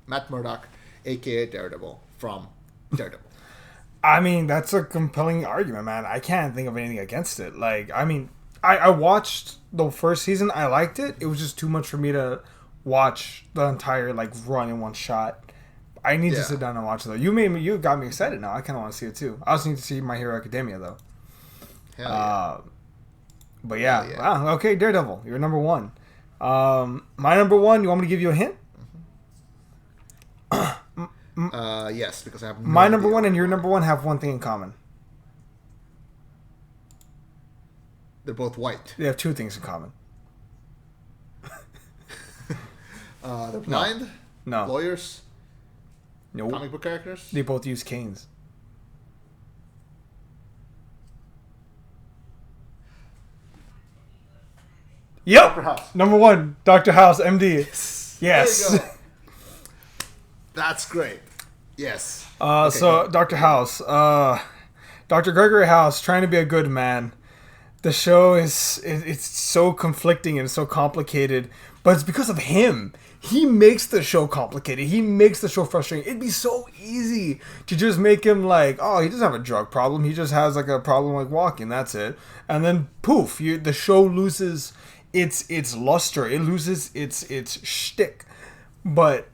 Matt Murdock, a.k.a. Daredevil, from Daredevil. I mean, that's a compelling argument, man. I can't think of anything against it. Like, I mean, I watched the first season. I liked it. It was just too much for me to watch the entire, like, run in one shot. I need to sit down and watch it, though. You got me excited now. I kind of want to see it, too. I also need to see My Hero Academia, though. Hell yeah. But yeah. Wow, okay, Daredevil. You're number one. My number one, you want me to give you a hint? Yes, because I have my number one and your number one have one thing in common. They're both white. They have two things in common. They're blind? No. Lawyers? No. Comic book characters? They both use canes. Yep. Dr. House. Number one, Dr. House, MD. Yes. There you go. That's great. Yes. So Dr. House, Dr. Gregory House, trying to be a good man. The show it's so conflicting and so complicated, but it's because of him. He makes the show complicated. He makes the show frustrating. It'd be so easy to just make him like, oh, he doesn't have a drug problem. He just has like a problem like walking. That's it. And then poof, the show loses its luster. It loses its shtick. But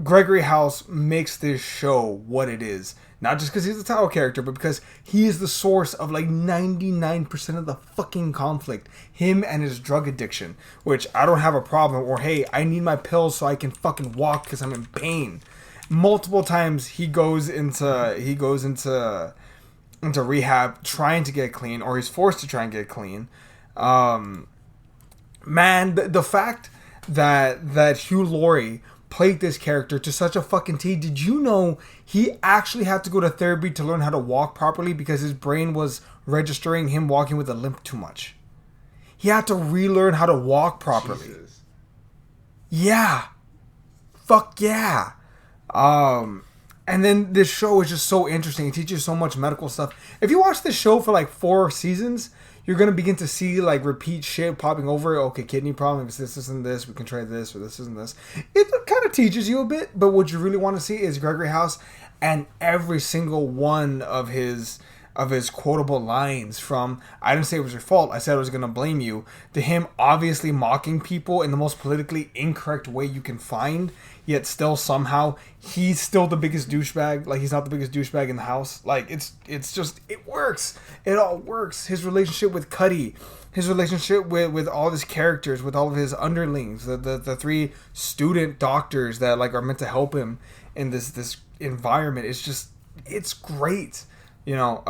Gregory House makes this show what it is. Not just because he's the title character, but because he is the source of like 99% of the fucking conflict. Him and his drug addiction, which I don't have a problem. Or hey, I need my pills so I can fucking walk because I'm in pain. Multiple times he goes into rehab trying to get clean, or he's forced to try and get clean. Man, the fact that Hugh Laurie played this character to such a fucking T. Did you know he actually had to go to therapy to learn how to walk properly because his brain was registering him walking with a limp too much? He had to relearn how to walk properly. Jesus. Yeah. Fuck yeah. And then this show is just so interesting. It teaches so much medical stuff. If you watch this show for like 4 seasons, you're going to begin to see like repeat shit popping over. Okay, kidney problem. If this isn't this, we can try this, or this isn't this. It kind of teaches you a bit, but what you really want to see is Gregory House and every single one of his quotable lines, from "I didn't say it was your fault, I said I was going to blame you," to him obviously mocking people in the most politically incorrect way you can find, yet still somehow he's still the biggest douchebag. Like, he's not the biggest douchebag in the house. Like, it's just, it works. It all works. His relationship with Cuddy, his relationship with all his characters, with all of his underlings, the 3 student doctors that like are meant to help him in this environment. It's great. You know,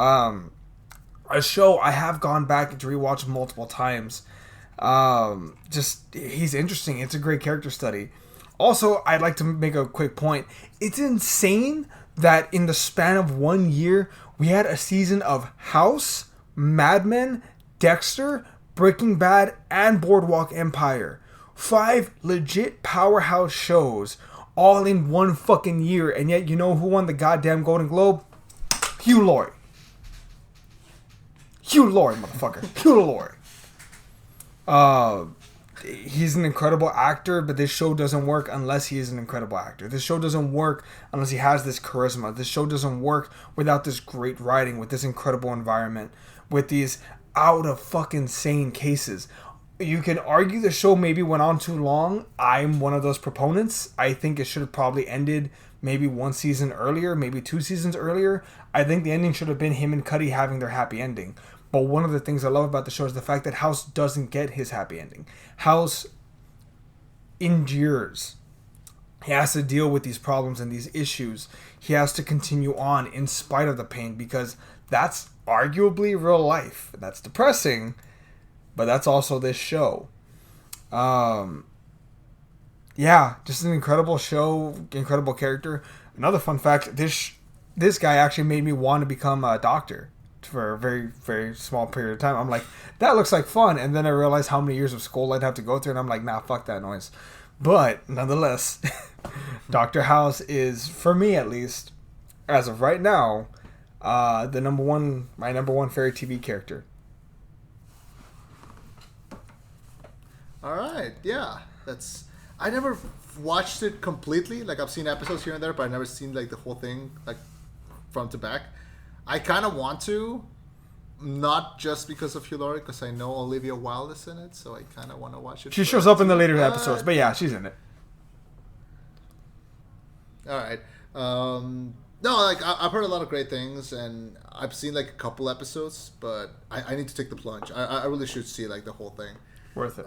a show I have gone back to rewatch multiple times. Just, he's interesting. It's a great character study. Also, I'd like to make a quick point. It's insane that in the span of 1 year, we had a season of House, Mad Men, Dexter, Breaking Bad, and Boardwalk Empire. 5 legit powerhouse shows all in 1 fucking year. And yet, you know who won the goddamn Golden Globe? Hugh Laurie. Hugh Laurie, motherfucker. Hugh Laurie. He's an incredible actor, but this show doesn't work unless he is an incredible actor. This show doesn't work unless he has this charisma. This show doesn't work without this great writing, with this incredible environment, with these out of fucking sane cases. You can argue the show maybe went on too long. I'm one of those proponents. I think it should have probably ended maybe 1 season earlier, maybe 2 seasons earlier. I think the ending should have been him and Cuddy having their happy ending. But one of the things I love about the show is the fact that House doesn't get his happy ending. House endures. He has to deal with these problems and these issues. He has to continue on in spite of the pain, because that's arguably real life. That's depressing, but that's also this show. Yeah, just an incredible show, incredible character. Another fun fact, this guy actually made me want to become a doctor for a very, very small period of time. I'm like, that looks like fun. And then I realized how many years of school I'd have to go through, and I'm like, nah, fuck that noise. But nonetheless, Dr. House is, for me at least, as of right now, my number one favorite TV character. All right, yeah, I never watched it completely. Like, I've seen episodes here and there, but I've never seen like the whole thing like front to back. I kind of want to, not just because of Hugh Laurie, because I know Olivia Wilde is in it, so I kind of want to watch it. She shows up in the later episodes, but yeah, she's in it. All right. No, like I've heard a lot of great things, and I've seen like a couple episodes, but I need to take the plunge. I really should see like the whole thing. Worth it.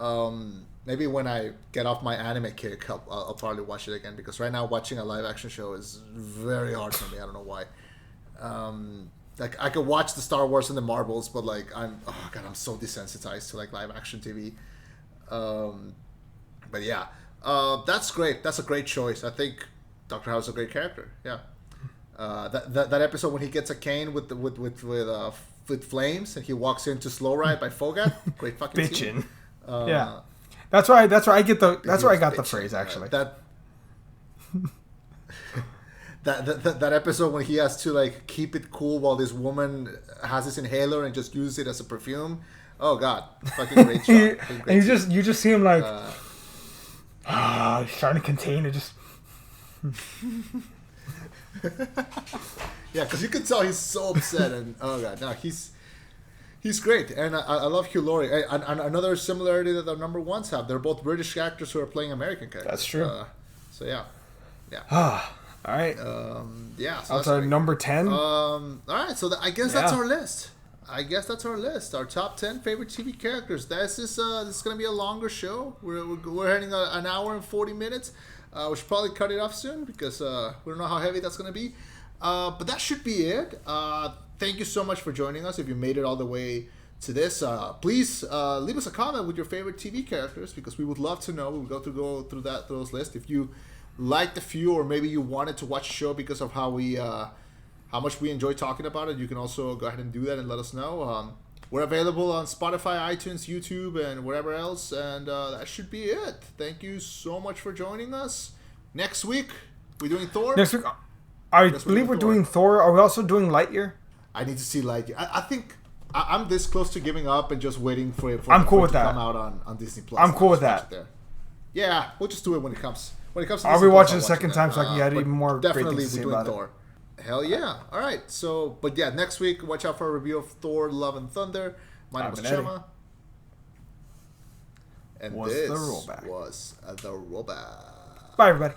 Maybe when I get off my anime kick, I'll probably watch it again, because right now watching a live action show is very hard for me. I don't know why. Like, I could watch the Star Wars and the Marvels, but like I'm so desensitized to like live action TV. But yeah, that's great. That's a great choice. I think Dr. House is a great character. Yeah. That episode when he gets a cane with flames and he walks into Slow Ride by Fogat. Great fucking bitchin'. Scene. Yeah. That's where I got the phrase, actually. That episode when he has to like keep it cool while this woman has this inhaler and just use it as a perfume. Oh god, fucking great shot. And you just see him like he's trying to contain it. Just yeah, because you can tell he's so upset, and oh god, no, he's He's great, and I love Hugh Laurie. And another similarity that the number ones have, they're both British actors who are playing American characters. That's true. So yeah. All right. Yeah. So that's our number 10. All right. So I guess that's our list. Our top 10 favorite TV characters. This is going to be a longer show. We're heading an hour and 40 minutes. We should probably cut it off soon because we don't know how heavy that's going to be. But that should be it. Thank you so much for joining us. If you made it all the way to this, please leave us a comment with your favorite TV characters because we would love to know. We'll go through those lists. If you liked a few, or maybe you wanted to watch a show because of how much we enjoy talking about it, you can also go ahead and do that and let us know. We're available on Spotify, iTunes, YouTube, and wherever else. And that should be it. Thank you so much for joining us. Next week, we're doing Thor. Next week, I believe we're doing Thor. Are we also doing Lightyear? I need to see Lightyear. I think I'm this close to giving up and just waiting for it to come out on Disney Plus. I'm cool with that. Yeah, we'll just do it when it comes. I'll be watching the second time so I can get even more great things to say about Thor. Hell yeah. All right. So, but yeah, next week, watch out for a review of Thor, Love and Thunder. My name is Chema. And this was the rollback. Bye, everybody.